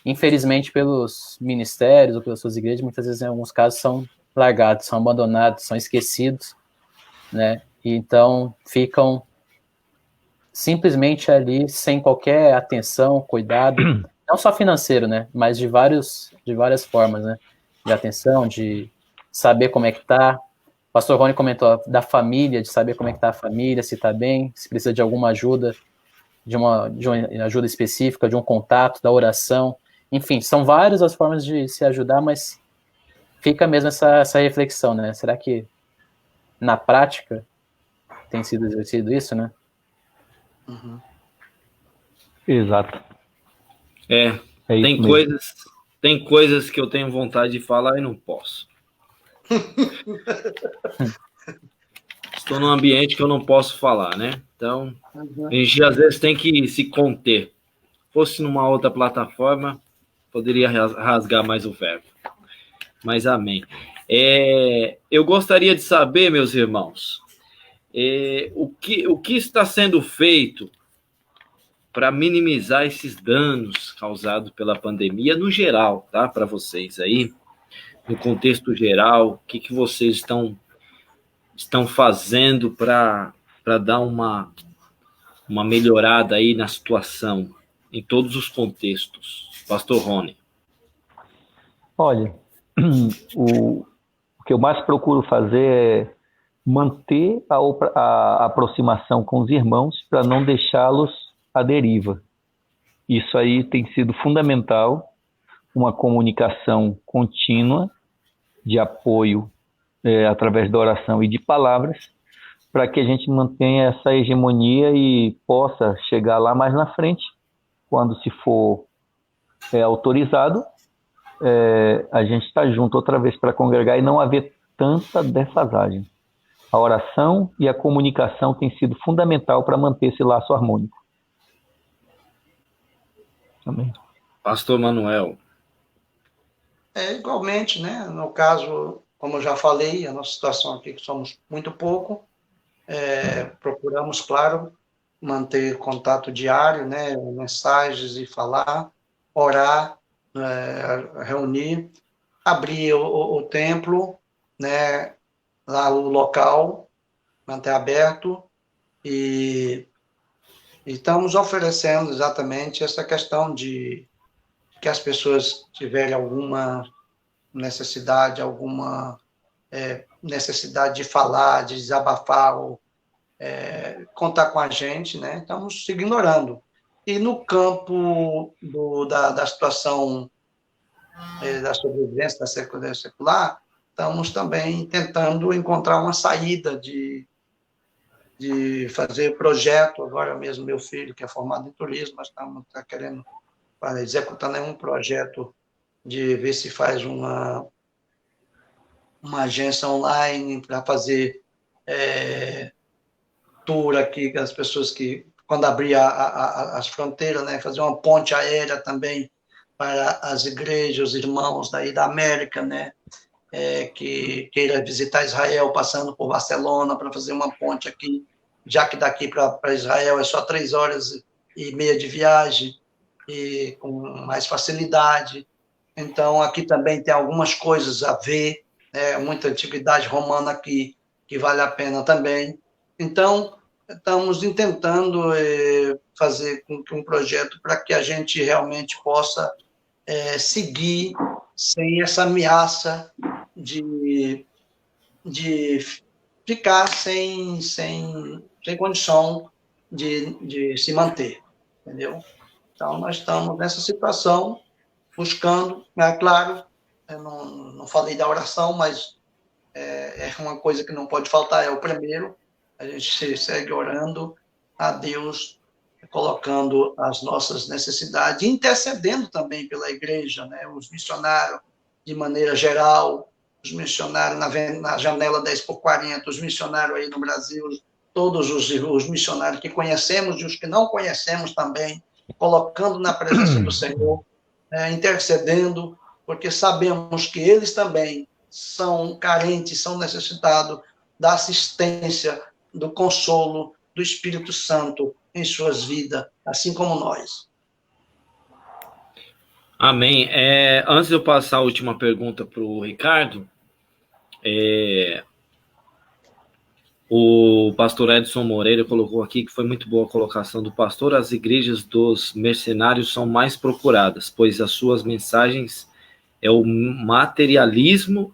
infelizmente, pelos ministérios ou pelas suas igrejas, muitas vezes, em alguns casos, são largados, são abandonados, são esquecidos, né? E então ficam simplesmente ali sem qualquer atenção, cuidado, não só financeiro, né? Mas de várias formas, né? De atenção, de saber como é que tá. O pastor Rony comentou da família, de saber como é que tá a família, se tá bem, se precisa de alguma ajuda, de uma ajuda específica, de um contato, da oração. Enfim, são várias as formas de se ajudar, mas fica mesmo essa reflexão, né? Será que na prática tem sido exercido isso, né? Uhum. Exato. Tem coisas que eu tenho vontade de falar e não posso. Estou num ambiente que eu não posso falar, né? Então, a gente às vezes tem que se conter. Se fosse numa outra plataforma, poderia rasgar mais o verbo. Mas amém. Eu gostaria de saber, meus irmãos, o que está sendo feito para minimizar esses danos causados pela pandemia no geral, tá? Para vocês aí, no contexto geral, o que vocês estão fazendo para dar uma melhorada aí na situação, em todos os contextos? Pastor Rony. Olha, o que eu mais procuro fazer é manter a aproximação com os irmãos para não deixá-los à deriva. Isso aí tem sido fundamental, uma comunicação contínua de apoio através da oração e de palavras, para que a gente mantenha essa hegemonia e possa chegar lá mais na frente, quando se for autorizado, a gente está junto outra vez para congregar e não haver tanta defasagem. A oração e a comunicação têm sido fundamental para manter esse laço harmônico. Amém. Pastor Manuel. Igualmente, né? No caso, como eu já falei, a nossa situação aqui, que somos muito pouco, procuramos, claro, manter contato diário, né? Mensagens e falar, orar, reunir, abrir o templo, né? Lá o local, manter aberto e estamos oferecendo exatamente essa questão de que as pessoas tiverem alguma necessidade, necessidade de falar, de desabafar, ou contar com a gente, né? Estamos se ignorando. E no campo da situação da sobrevivência da secular, estamos também tentando encontrar uma saída de fazer projeto. Agora mesmo, meu filho, que é formado em turismo, nós estamos querendo executando um projeto de ver se faz uma agência online para fazer tour aqui, com as pessoas que, quando abrir as fronteiras, né, fazer uma ponte aérea também para as igrejas, os irmãos daí da América, né, que queira visitar Israel, passando por Barcelona, para fazer uma ponte aqui, já que daqui para Israel é só 3 horas e meia de viagem, e com mais facilidade. Então, aqui também tem algumas coisas a ver, muita antiguidade romana aqui, que vale a pena também. Então, estamos tentando fazer um projeto para que a gente realmente possa seguir sem essa ameaça de ficar sem condição de se manter, entendeu? Então, nós estamos nessa situação, buscando, claro, eu não falei da oração, mas é uma coisa que não pode faltar, é o primeiro. A gente segue orando a Deus, colocando as nossas necessidades, intercedendo também pela igreja, né? Os missionários, de maneira geral, os missionários na janela 10x40, os missionários aí no Brasil, todos os missionários que conhecemos e os que não conhecemos também, colocando na presença do Senhor, intercedendo, porque sabemos que eles também são carentes, são necessitados da assistência, do consolo do Espírito Santo em suas vidas, assim como nós. Amém. Antes de eu passar a última pergunta para o Ricardo, o pastor Edson Moreira colocou aqui que foi muito boa a colocação do pastor. As igrejas dos mercenários são mais procuradas, pois as suas mensagens é o materialismo,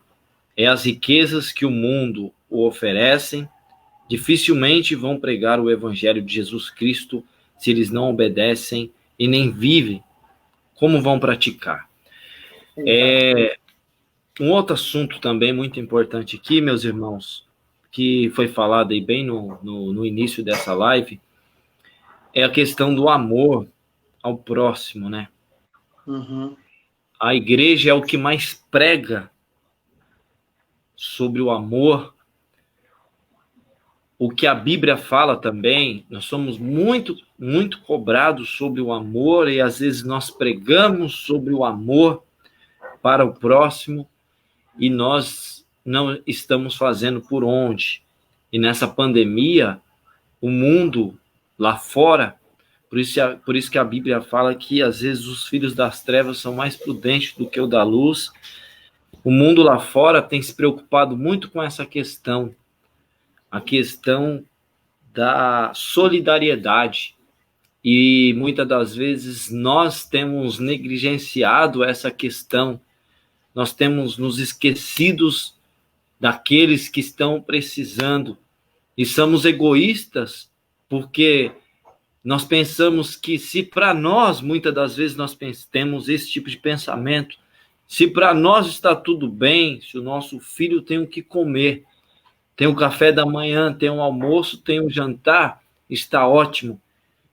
é as riquezas que o mundo o oferecem. Dificilmente vão pregar o evangelho de Jesus Cristo se eles não obedecem e nem vivem. Como vão praticar? Um outro assunto também muito importante aqui, meus irmãos, que foi falado aí bem no início dessa live, é a questão do amor ao próximo, né? Uhum. A igreja é o que mais prega sobre o amor. O que a Bíblia fala também, nós somos muito, muito cobrados sobre o amor e às vezes nós pregamos sobre o amor para o próximo e nós não estamos fazendo por onde. E nessa pandemia, o mundo lá fora, por isso que a Bíblia fala que às vezes os filhos das trevas são mais prudentes do que o da luz. O mundo lá fora tem se preocupado muito com essa questão, a questão da solidariedade. E muitas das vezes nós temos negligenciado essa questão, nós temos nos esquecidos daqueles que estão precisando e somos egoístas porque nós pensamos que se para nós, muitas das vezes nós temos esse tipo de pensamento, se para nós está tudo bem, se o nosso filho tem o que comer, tem o café da manhã, tem o almoço, tem o jantar, está ótimo.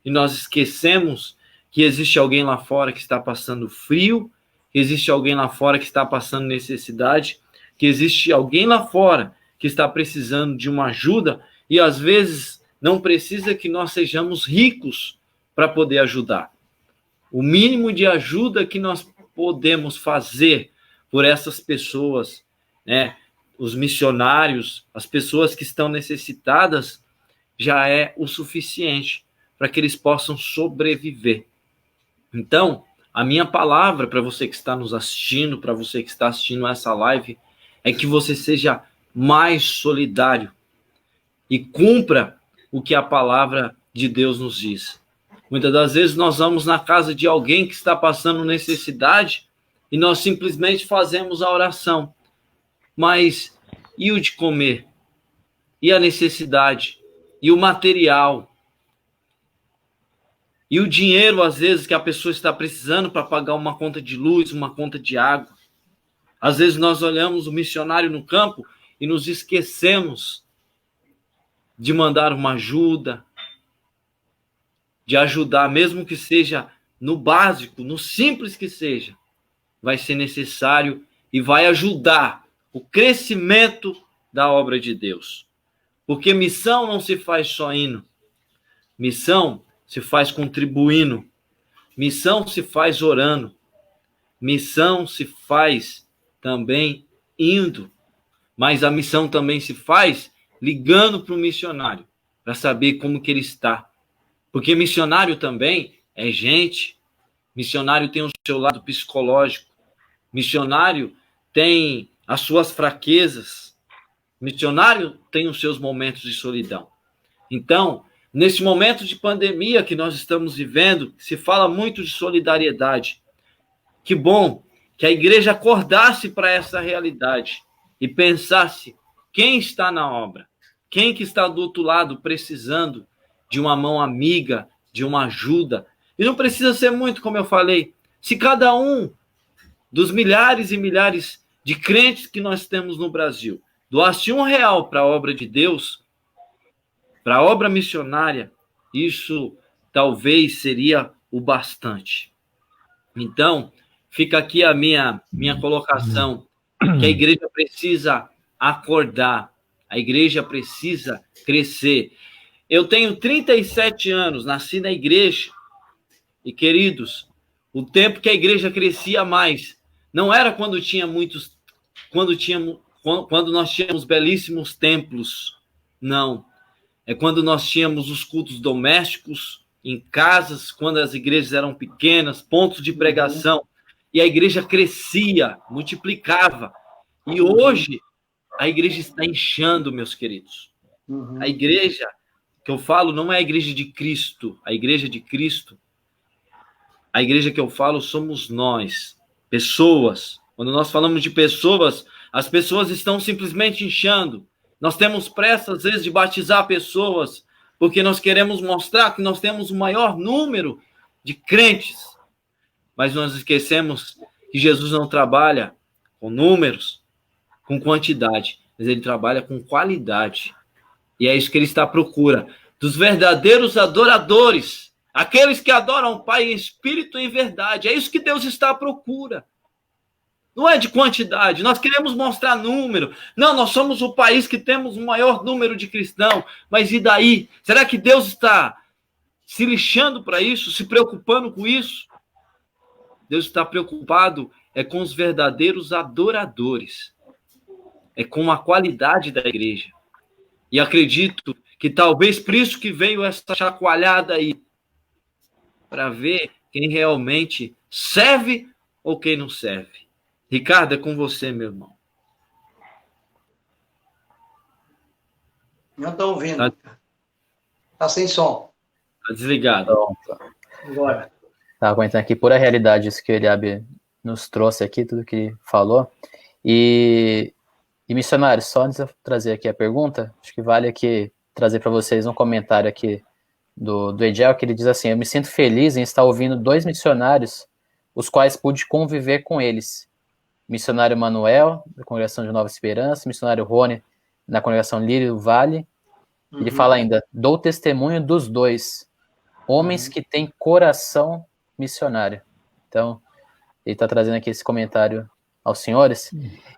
E nós esquecemos que existe alguém lá fora que está passando frio, que existe alguém lá fora que está passando necessidade, que existe alguém lá fora que está precisando de uma ajuda e às vezes não precisa que nós sejamos ricos para poder ajudar. O mínimo de ajuda que nós podemos fazer por essas pessoas, né? Os missionários, as pessoas que estão necessitadas, já é o suficiente para que eles possam sobreviver. Então, a minha palavra para você que está nos assistindo, para você que está assistindo essa live, é que você seja mais solidário e cumpra o que a palavra de Deus nos diz. Muitas das vezes nós vamos na casa de alguém que está passando necessidade e nós simplesmente fazemos a oração. Mas e o de comer? E a necessidade? E o material? E o dinheiro, às vezes, que a pessoa está precisando para pagar uma conta de luz, uma conta de água? Às vezes nós olhamos o missionário no campo e nos esquecemos de mandar uma ajuda, de ajudar, mesmo que seja no básico, no simples que seja, vai ser necessário e vai ajudar o crescimento da obra de Deus. Porque missão não se faz só indo. Missão se faz contribuindo. Missão se faz orando. Missão se faz também indo. Mas a missão também se faz ligando para o missionário, para saber como que ele está. Porque missionário também é gente. Missionário tem o seu lado psicológico. Missionário tem as suas fraquezas. Missionário tem os seus momentos de solidão. Então, nesse momento de pandemia que nós estamos vivendo, se fala muito de solidariedade. Que bom que a igreja acordasse para essa realidade e pensasse quem está na obra, quem que está do outro lado precisando de uma mão amiga, de uma ajuda. E não precisa ser muito, como eu falei. Se cada um dos milhares e milhares de crentes que nós temos no Brasil doasse R$1 para a obra de Deus, para a obra missionária, isso talvez seria o bastante. Então, fica aqui a minha colocação, que a igreja precisa acordar, a igreja precisa crescer. Eu tenho 37 anos, nasci na igreja, e queridos, o tempo que a igreja crescia mais, não era quando nós tínhamos belíssimos templos, não. É quando nós tínhamos os cultos domésticos, em casas, quando as igrejas eram pequenas, pontos de pregação. e a igreja crescia, multiplicava. E hoje a igreja está inchando, meus queridos. A igreja que eu falo não é a igreja de Cristo, a igreja de Cristo. A igreja que eu falo somos nós, pessoas. Quando nós falamos de pessoas, as pessoas estão simplesmente inchando. Nós temos pressa, às vezes, de batizar pessoas, porque nós queremos mostrar que nós temos o maior número de crentes. Mas nós esquecemos que Jesus não trabalha com números, com quantidade, mas ele trabalha com qualidade. E é isso que ele está à procura, dos verdadeiros adoradores, aqueles que adoram o Pai em espírito e em verdade. É isso que Deus está à procura. Não é de quantidade, nós queremos mostrar número. Não, nós somos o país que temos o maior número de cristãos, mas e daí? Será que Deus está se lixando para isso, se preocupando com isso? Deus está preocupado com os verdadeiros adoradores, com a qualidade da igreja. E acredito que talvez por isso que veio essa chacoalhada aí, para ver quem realmente serve ou quem não serve. Ricardo, é com você, meu irmão. Não estou ouvindo. Tá sem som. Tá desligado. Agora. Estava comentando aqui pura realidade isso que o Eliabe nos trouxe aqui, tudo que ele falou. E missionários, só antes de eu trazer aqui a pergunta, acho que vale aqui trazer para vocês um comentário aqui do Ediel, que ele diz assim: eu me sinto feliz em estar ouvindo 2 missionários, os quais pude conviver com eles. Missionário Manuel, da Congregação de Nova Esperança, missionário Rony, na Congregação Lírio Vale. Ele fala ainda: dou testemunho dos 2, homens que têm coração missionário. Então, ele está trazendo aqui esse comentário aos senhores.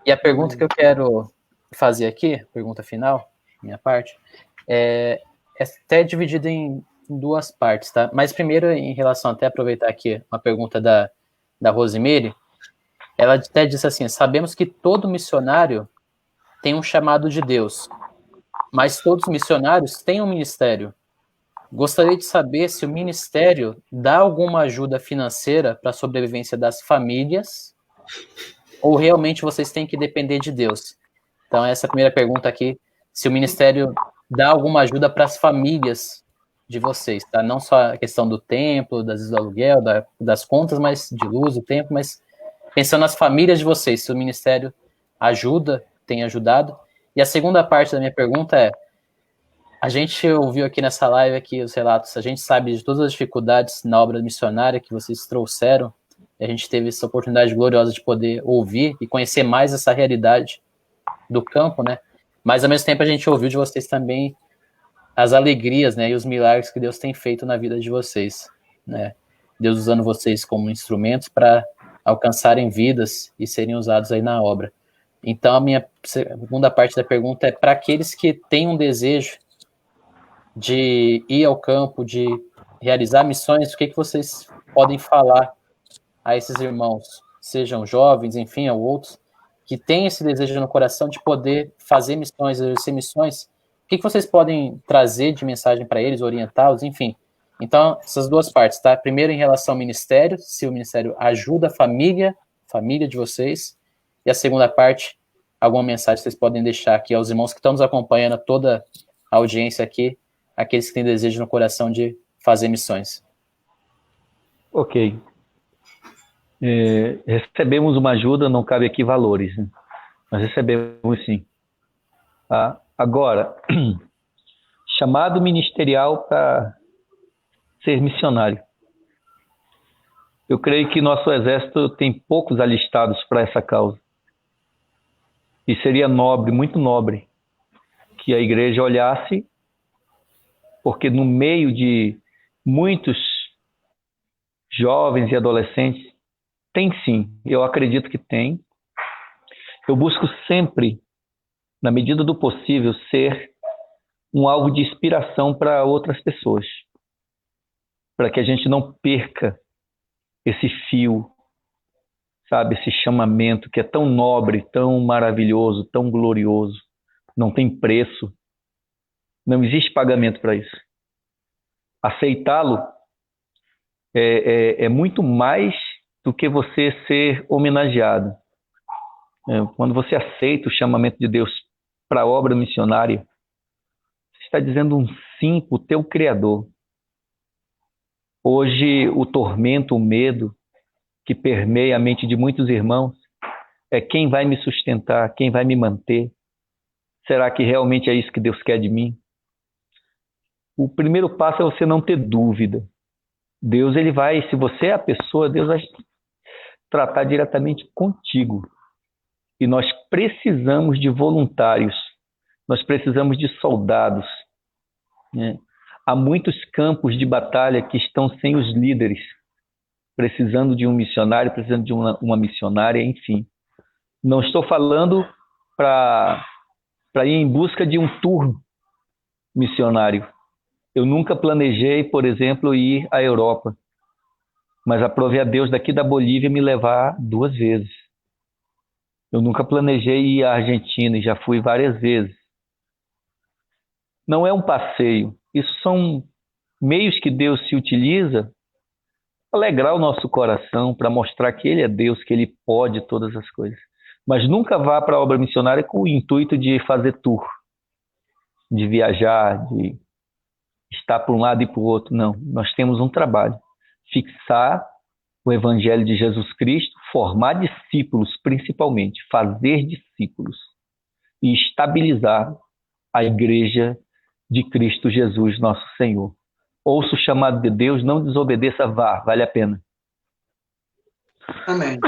E a pergunta que eu quero fazer aqui, pergunta final, minha parte, é até dividida em 2 partes, tá? Mas primeiro, em relação, até aproveitar aqui uma pergunta da Rosemary, ela até disse assim: sabemos que todo missionário tem um chamado de Deus, mas todos os missionários têm um ministério. Gostaria de saber se o ministério dá alguma ajuda financeira para a sobrevivência das famílias ou realmente vocês têm que depender de Deus. Então, essa é a primeira pergunta aqui, se o ministério dá alguma ajuda para as famílias de vocês, tá? Não só a questão do templo, das do aluguel, das contas, mas de luz, do tempo, mas pensando nas famílias de vocês, se o ministério ajuda, tem ajudado. E a segunda parte da minha pergunta é: a gente ouviu aqui nessa live aqui os relatos, a gente sabe de todas as dificuldades na obra missionária que vocês trouxeram, e a gente teve essa oportunidade gloriosa de poder ouvir e conhecer mais essa realidade do campo, né? Mas ao mesmo tempo a gente ouviu de vocês também as alegrias, né, e os milagres que Deus tem feito na vida de vocês, né? Deus usando vocês como instrumentos para alcançarem vidas e serem usados aí na obra. Então, a minha segunda parte da pergunta é para aqueles que têm um desejo de ir ao campo, de realizar missões, o que vocês podem falar a esses irmãos, sejam jovens, enfim, ou outros, que têm esse desejo no coração de poder fazer missões, exercer missões? O que vocês podem trazer de mensagem para eles, orientá-los, enfim? Então, essas 2 partes, tá? Primeiro, em relação ao ministério, se o ministério ajuda a família de vocês. E a segunda parte, alguma mensagem que vocês podem deixar aqui aos irmãos que estão nos acompanhando, toda a audiência aqui, aqueles que têm desejo no coração de fazer missões. Ok. Recebemos uma ajuda, não cabe aqui valores, né? Nós recebemos sim. Agora, chamado ministerial para ser missionário. Eu creio que nosso exército tem poucos alistados para essa causa. E seria nobre, muito nobre, que a igreja olhasse, porque no meio de muitos jovens e adolescentes, tem sim, eu acredito que tem. Eu busco sempre, na medida do possível, ser um alvo de inspiração para outras pessoas, para que a gente não perca esse fio, sabe, esse chamamento que é tão nobre, tão maravilhoso, tão glorioso, não tem preço, não existe pagamento para isso. Aceitá-lo é muito mais do que você ser homenageado. Quando você aceita o chamamento de Deus para a obra missionária, você está dizendo um sim para o teu Criador. Hoje, o tormento, o medo que permeia a mente de muitos irmãos é quem vai me sustentar, quem vai me manter. Será que realmente é isso que Deus quer de mim? O primeiro passo é você não ter dúvida. Deus, ele vai, se você é a pessoa, Deus vai tratar diretamente contigo. E nós precisamos de voluntários, nós precisamos de soldados, né? Há muitos campos de batalha que estão sem os líderes, precisando de um missionário, precisando de uma missionária, enfim. Não estou falando para ir em busca de um tour missionário. Eu nunca planejei, por exemplo, ir à Europa, mas aprovei a Deus daqui da Bolívia me levar 2 vezes. Eu nunca planejei ir à Argentina e já fui várias vezes. Não é um passeio. Isso são meios que Deus se utiliza para alegrar o nosso coração, para mostrar que Ele é Deus, que Ele pode todas as coisas. Mas nunca vá para a obra missionária com o intuito de fazer tour, de viajar, de estar para um lado e para o outro. Não, nós temos um trabalho. Fixar o Evangelho de Jesus Cristo, formar discípulos principalmente, fazer discípulos e estabilizar a igreja de Cristo Jesus, nosso Senhor. Ouça o chamado de Deus, não desobedeça, vá, vale a pena. Amém.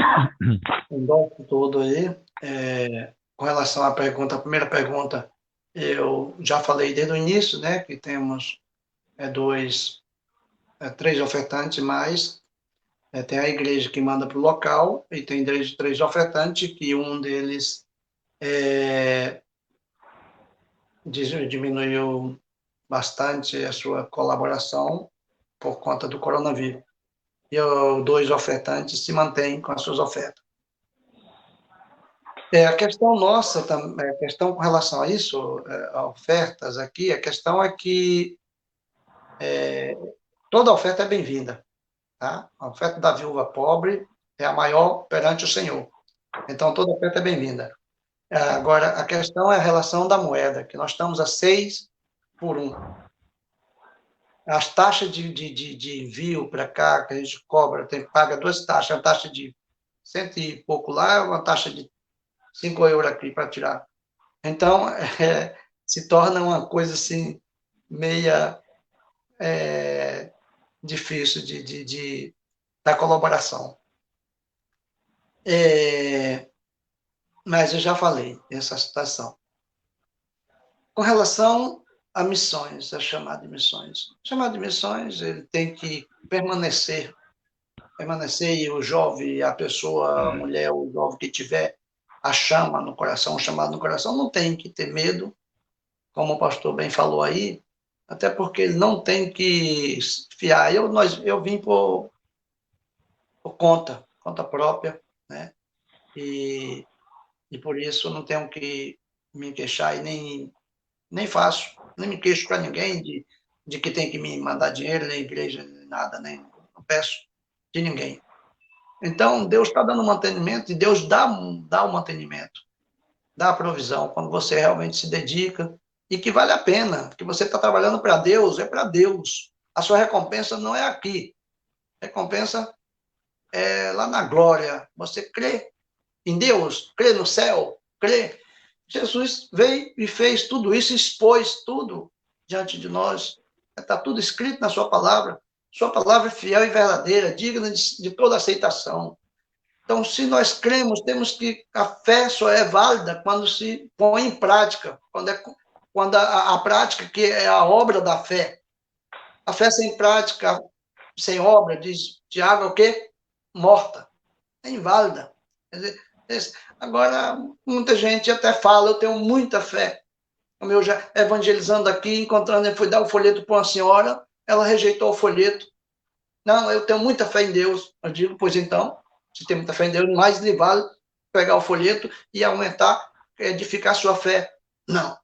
Um bom todo aí. Com relação à pergunta, a primeira pergunta, eu já falei desde o início, né, que temos 3 ofertantes, mas tem a igreja que manda para o local e tem 3 ofertantes, que um deles diminuiu bastante a sua colaboração por conta do coronavírus. E os 2 ofertantes se mantêm com as suas ofertas. A questão nossa, a questão com relação a isso, a ofertas aqui, a questão é que toda oferta é bem-vinda. Tá? A oferta da viúva pobre é a maior perante o Senhor. Então, toda oferta é bem-vinda. Agora, a questão é a relação da moeda, que nós estamos a 6 por 1. As taxas de envio para cá, que a gente cobra, paga 2 taxas, a taxa de 100 e pouco lá, uma taxa de 5 euros aqui para tirar. Então, se torna uma coisa assim, meia difícil da colaboração. Mas eu já falei dessa situação. Com relação a missões, a chamada de missões. A chamada de missões, ele tem que permanecer, e o jovem, a pessoa, a mulher, o jovem que tiver a chama no coração, o chamado no coração, não tem que ter medo, como o pastor bem falou aí, até porque ele não tem que fiar. Eu vim por conta própria, né? E por isso não tenho que me queixar e nem faço, nem me queixo para ninguém de que tem que me mandar dinheiro, nem igreja, nem nada, nem não peço de ninguém. Então, Deus está dando mantenimento e Deus dá o mantenimento, dá a provisão quando você realmente se dedica e que vale a pena, que você está trabalhando para Deus, é para Deus. A sua recompensa não é aqui. A recompensa é lá na glória. Você crê em Deus, crê no céu, crê. Jesus veio e fez tudo isso, expôs tudo diante de nós. Está tudo escrito na sua palavra. Sua palavra é fiel e verdadeira, digna de toda aceitação. Então, se nós cremos, temos que a fé só é válida quando se põe em prática, quando a prática, que é a obra da fé. A fé sem prática, sem obra, diz Tiago, o quê? Morta. É inválida. Quer dizer, agora, muita gente até fala, eu tenho muita fé. Como eu já evangelizando aqui, encontrando, eu fui dar o folheto para uma senhora, ela rejeitou o folheto. Não, eu tenho muita fé em Deus. Eu digo, pois então, se tem muita fé em Deus, mais lhe vale pegar o folheto e aumentar, edificar a sua fé. Não,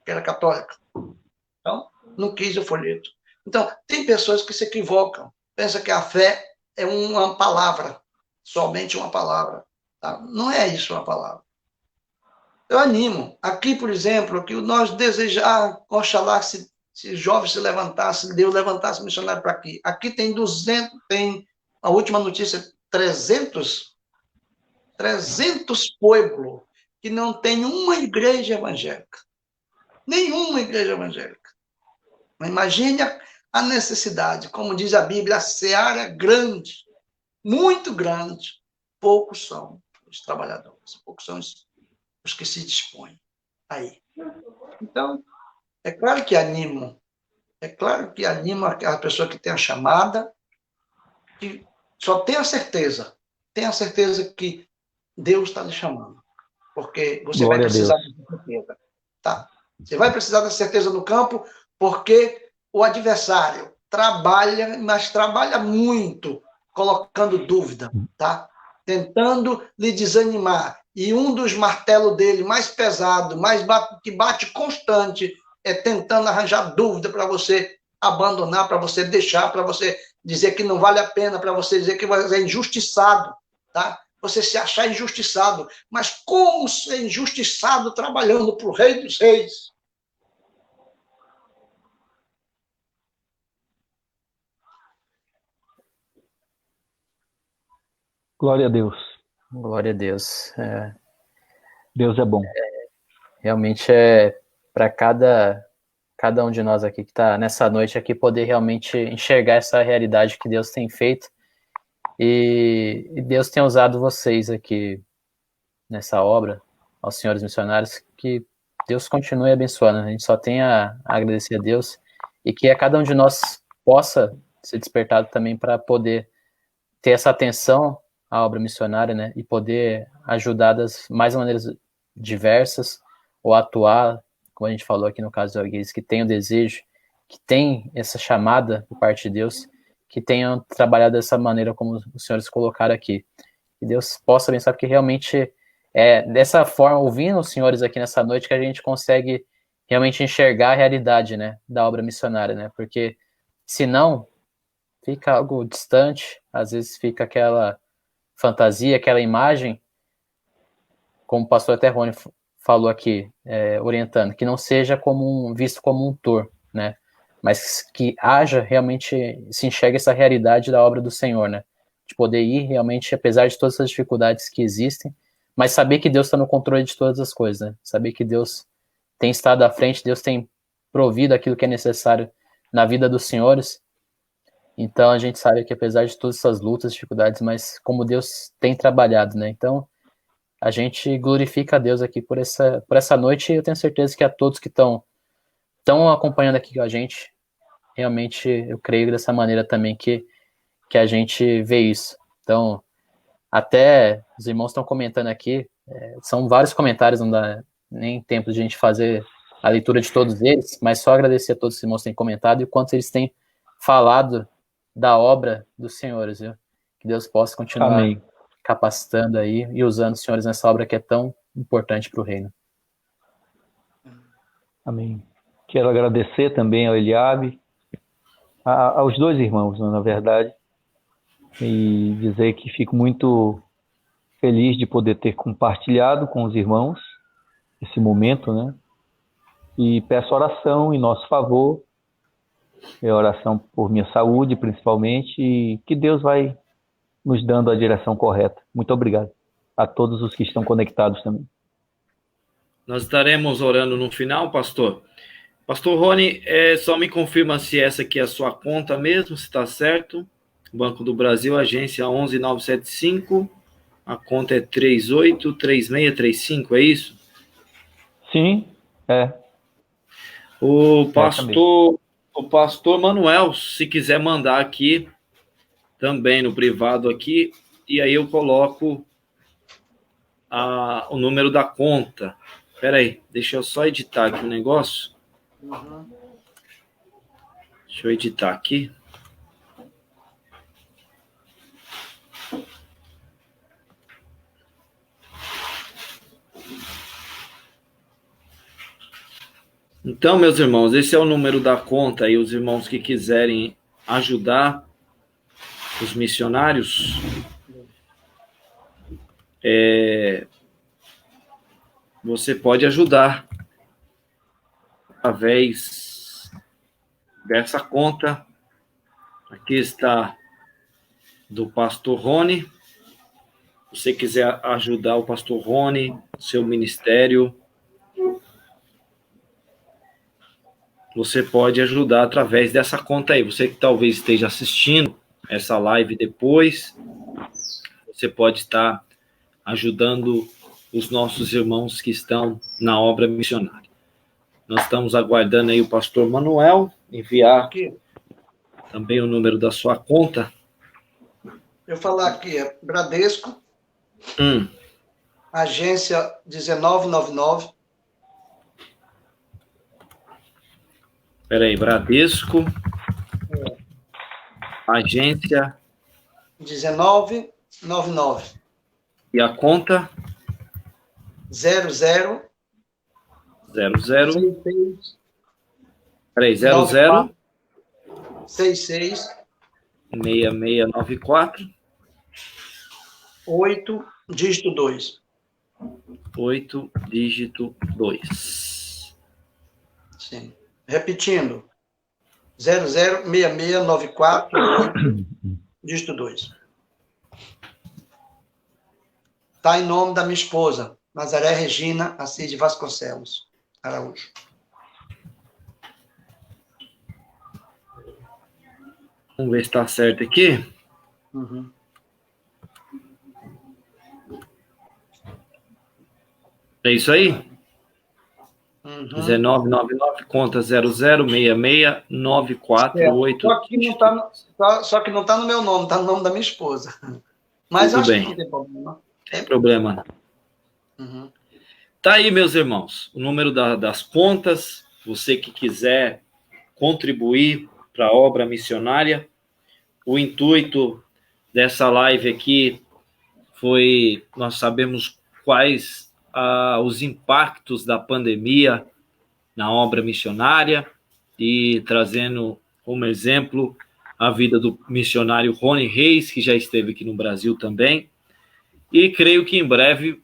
que era católica. Então, não quis o folheto. Então, tem pessoas que se equivocam. Pensa que a fé é uma palavra. somente uma palavra. Tá? Não é isso uma palavra. Eu animo. Aqui, por exemplo, que nós desejar, oxalá, se jovens se levantassem, Deus levantasse missionário para aqui. Aqui tem 200, tem a última notícia, 300 pueblos que não tem uma igreja evangélica. Nenhuma igreja evangélica. Mas imagine a necessidade. Como diz a Bíblia, a seara é grande, muito grande. Poucos são os trabalhadores, poucos são os que se dispõem aí. Então, é claro que animo. É claro que anima a pessoa que tem a chamada, que só tenha certeza que Deus está lhe chamando. Porque você Glória vai precisar dessa certeza. Tá? Você vai precisar dessa certeza no campo, porque o adversário trabalha, mas trabalha muito, colocando dúvida, tá? Tentando lhe desanimar. E um dos martelos dele mais pesado, que bate constante, é tentando arranjar dúvida para você abandonar, para você deixar, para você dizer que não vale a pena, para você dizer que você é injustiçado, tá? Você se achar injustiçado. Mas como ser injustiçado trabalhando para o Rei dos Reis? Glória a Deus. Glória a Deus. Deus é bom. Realmente para cada um de nós aqui que está nessa noite aqui poder realmente enxergar essa realidade que Deus tem feito e Deus tem usado vocês aqui nessa obra, aos senhores missionários, que Deus continue abençoando. A gente só tem a agradecer a Deus e que a cada um de nós possa ser despertado também para poder ter essa atenção à obra missionária, né, e poder ajudar das mais maneiras diversas ou atuar, como a gente falou aqui no caso de alguém que tem o desejo, que tem essa chamada por parte de Deus, que tenham trabalhado dessa maneira como os senhores colocaram aqui. Que Deus possa abençoar, porque realmente é dessa forma, ouvindo os senhores aqui nessa noite, que a gente consegue realmente enxergar a realidade, né, da obra missionária, né, porque senão fica algo distante, às vezes fica aquela fantasia, aquela imagem, como o pastor até Rony falou aqui, orientando, que não seja visto como um tour, né, mas que haja realmente, se enxergue essa realidade da obra do Senhor, né, de poder ir realmente, apesar de todas as dificuldades que existem, mas saber que Deus está no controle de todas as coisas, né, saber que Deus tem estado à frente, Deus tem provido aquilo que é necessário na vida dos senhores. Então a gente sabe que apesar de todas essas lutas, dificuldades, mas como Deus tem trabalhado, né, então a gente glorifica a Deus aqui por essa noite, e eu tenho certeza que a todos que estão acompanhando aqui com a gente, realmente eu creio dessa maneira também que a gente vê isso. Então, até os irmãos estão comentando aqui, são vários comentários, não dá nem tempo de a gente fazer a leitura de todos eles, mas só agradecer a todos os irmãos que têm comentado e o quanto eles têm falado da obra dos senhores, viu? Que Deus possa continuar Amém. Capacitando aí e usando os senhores nessa obra que é tão importante para o reino. Amém. Quero agradecer também ao Eliabe, aos dois irmãos, na verdade, e dizer que fico muito feliz de poder ter compartilhado com os irmãos esse momento, né? E peço oração em nosso favor, oração por minha saúde, principalmente, e que Deus vai nos dando a direção correta. Muito obrigado a todos os que estão conectados também. Nós estaremos orando no final, pastor. Pastor Rony, só me confirma se essa aqui é a sua conta mesmo, se está certo. Banco do Brasil, agência 11975, a conta é 383635, é isso? Sim, é. O pastor Manuel, se quiser mandar aqui, também no privado aqui, e aí eu coloco o número da conta. Espera aí, deixa eu só editar aqui o negócio. Deixa eu editar aqui. Então, meus irmãos, esse é o número da conta e os irmãos que quiserem ajudar os missionários, você pode ajudar através dessa conta. Aqui está do pastor Rony. Se você quiser ajudar o pastor Rony, seu ministério, você pode ajudar através dessa conta aí. Você que talvez esteja assistindo essa live depois, você pode estar ajudando os nossos irmãos que estão na obra missionária. Nós estamos aguardando aí o pastor Manuel enviar Aqui. Também o número da sua conta. Eu falar aqui, é Bradesco, agência 1999. Peraí, Bradesco, agência 1999. E a conta? 00. 00. 66. Peraí, 00. 66. 6694. 8, dígito 2. 8, dígito 2. Sim. Repetindo. 006694, 8, dígito 2. Está em nome da minha esposa, Nazaré Regina Assis de Vasconcelos Araújo. Vamos ver se está certo aqui. Uhum. É isso aí? Uhum. 1999, conta 00669488. Só que não está no meu nome, está no nome da minha esposa. Mas Tudo acho bem. que não tem problema. Tem problema. Uhum. Tá aí, meus irmãos, o número das contas. Você que quiser contribuir para a obra missionária. O intuito dessa live aqui foi, nós sabemos quais os impactos da pandemia na obra missionária e trazendo como exemplo a vida do missionário Rony Reis, que já esteve aqui no Brasil também. E creio que em breve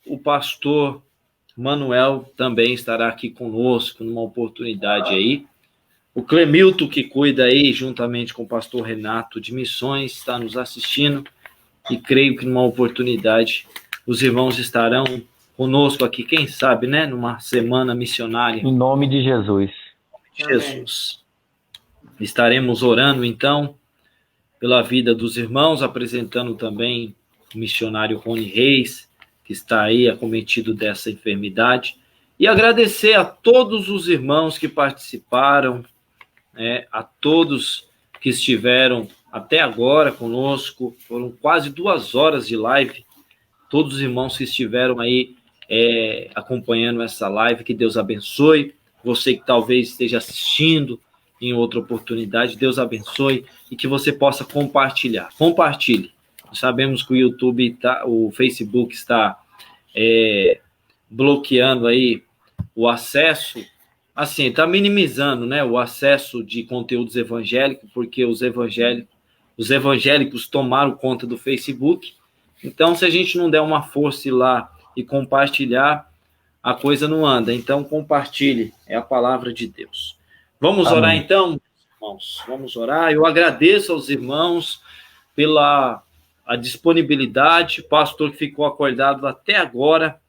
o pastor Manuel também estará aqui conosco numa oportunidade aí. O Clemilton, que cuida aí, juntamente com o pastor Renato de Missões, está nos assistindo. E creio que numa oportunidade os irmãos estarão conosco aqui, quem sabe, né? Numa semana missionária. Em nome de Jesus. Jesus. Estaremos orando, então, pela vida dos irmãos, apresentando também o missionário Rony Reis, que está aí acometido dessa enfermidade, e agradecer a todos os irmãos que participaram, a todos que estiveram até agora conosco. Foram quase 2 horas de live, todos os irmãos que estiveram aí acompanhando essa live, que Deus abençoe. Você que talvez esteja assistindo em outra oportunidade, Deus abençoe e que você possa compartilhar. Compartilhe. Sabemos que o YouTube, o Facebook está bloqueando aí o acesso, assim, está minimizando, né, o acesso de conteúdos evangélicos, porque os evangélicos tomaram conta do Facebook. Então, se a gente não der uma força ir lá e compartilhar, a coisa não anda. Então, compartilhe, é a palavra de Deus. Vamos Amém. orar então, irmãos? Vamos orar. Eu agradeço aos irmãos pela a disponibilidade, o pastor que ficou acordado até agora,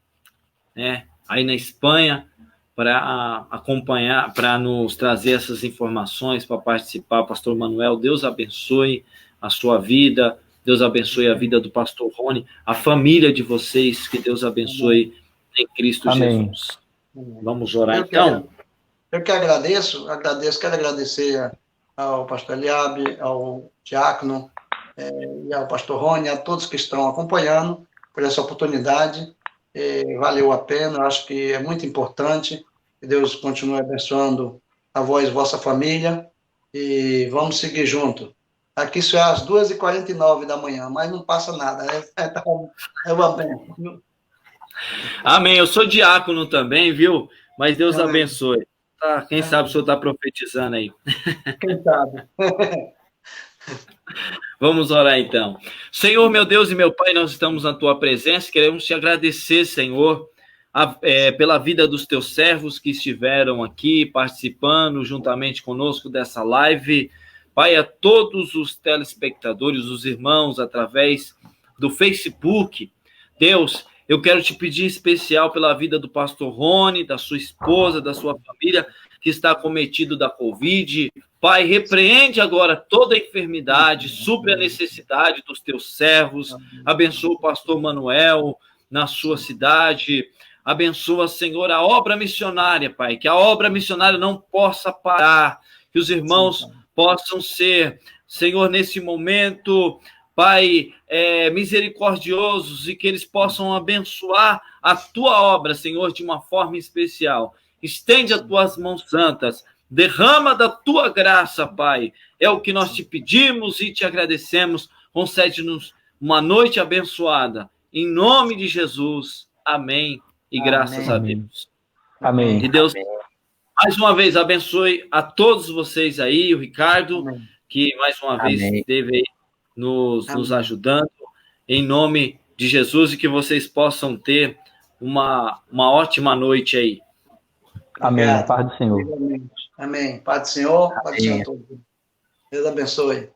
aí na Espanha, para acompanhar, para nos trazer essas informações, para participar. Pastor Manuel, Deus abençoe a sua vida, Deus abençoe a vida do pastor Rony, a família de vocês, que Deus abençoe em Cristo Amém. Jesus. Vamos orar então? Eu que agradeço, quero agradecer ao pastor Eliabe, ao diácono, e ao pastor Rony, a todos que estão acompanhando por essa oportunidade. Valeu a pena, eu acho que é muito importante. Que Deus continue abençoando a vós e vossa família, e vamos seguir junto. Aqui isso é às 2h49 da manhã, mas não passa nada, é uma bênção. Amém, eu sou diácono também, viu? Mas Deus Amém. abençoe. Quem sabe o senhor está profetizando aí. Quem sabe. Vamos orar então. Senhor, meu Deus e meu Pai, nós estamos na tua presença, queremos te agradecer, Senhor, pela vida dos teus servos que estiveram aqui participando juntamente conosco dessa live. Pai, a todos os telespectadores, os irmãos, através do Facebook. Deus, eu quero te pedir em especial pela vida do pastor Rony, da sua esposa, da sua família, que está acometido da Covid. Pai, repreende agora toda a enfermidade, supre a necessidade dos teus servos, abençoa o pastor Manuel na sua cidade, abençoa, Senhor, a obra missionária, Pai, que a obra missionária não possa parar, que os irmãos possam ser, Senhor, nesse momento, Pai, misericordiosos e que eles possam abençoar a tua obra, Senhor, de uma forma especial. Estende as tuas mãos santas, derrama da tua graça, Pai. É o que nós te pedimos e te agradecemos. Concede-nos uma noite abençoada. Em nome de Jesus. Amém. E graças a Deus. Amém. Que Deus, mais uma vez, abençoe a todos vocês aí, o Ricardo, que mais uma vez esteve aí nos ajudando. Em nome de Jesus, e que vocês possam ter uma ótima noite aí. Amém. Paz do Senhor. Amém. Paz do Senhor. Paz do Senhor a todos. Deus abençoe.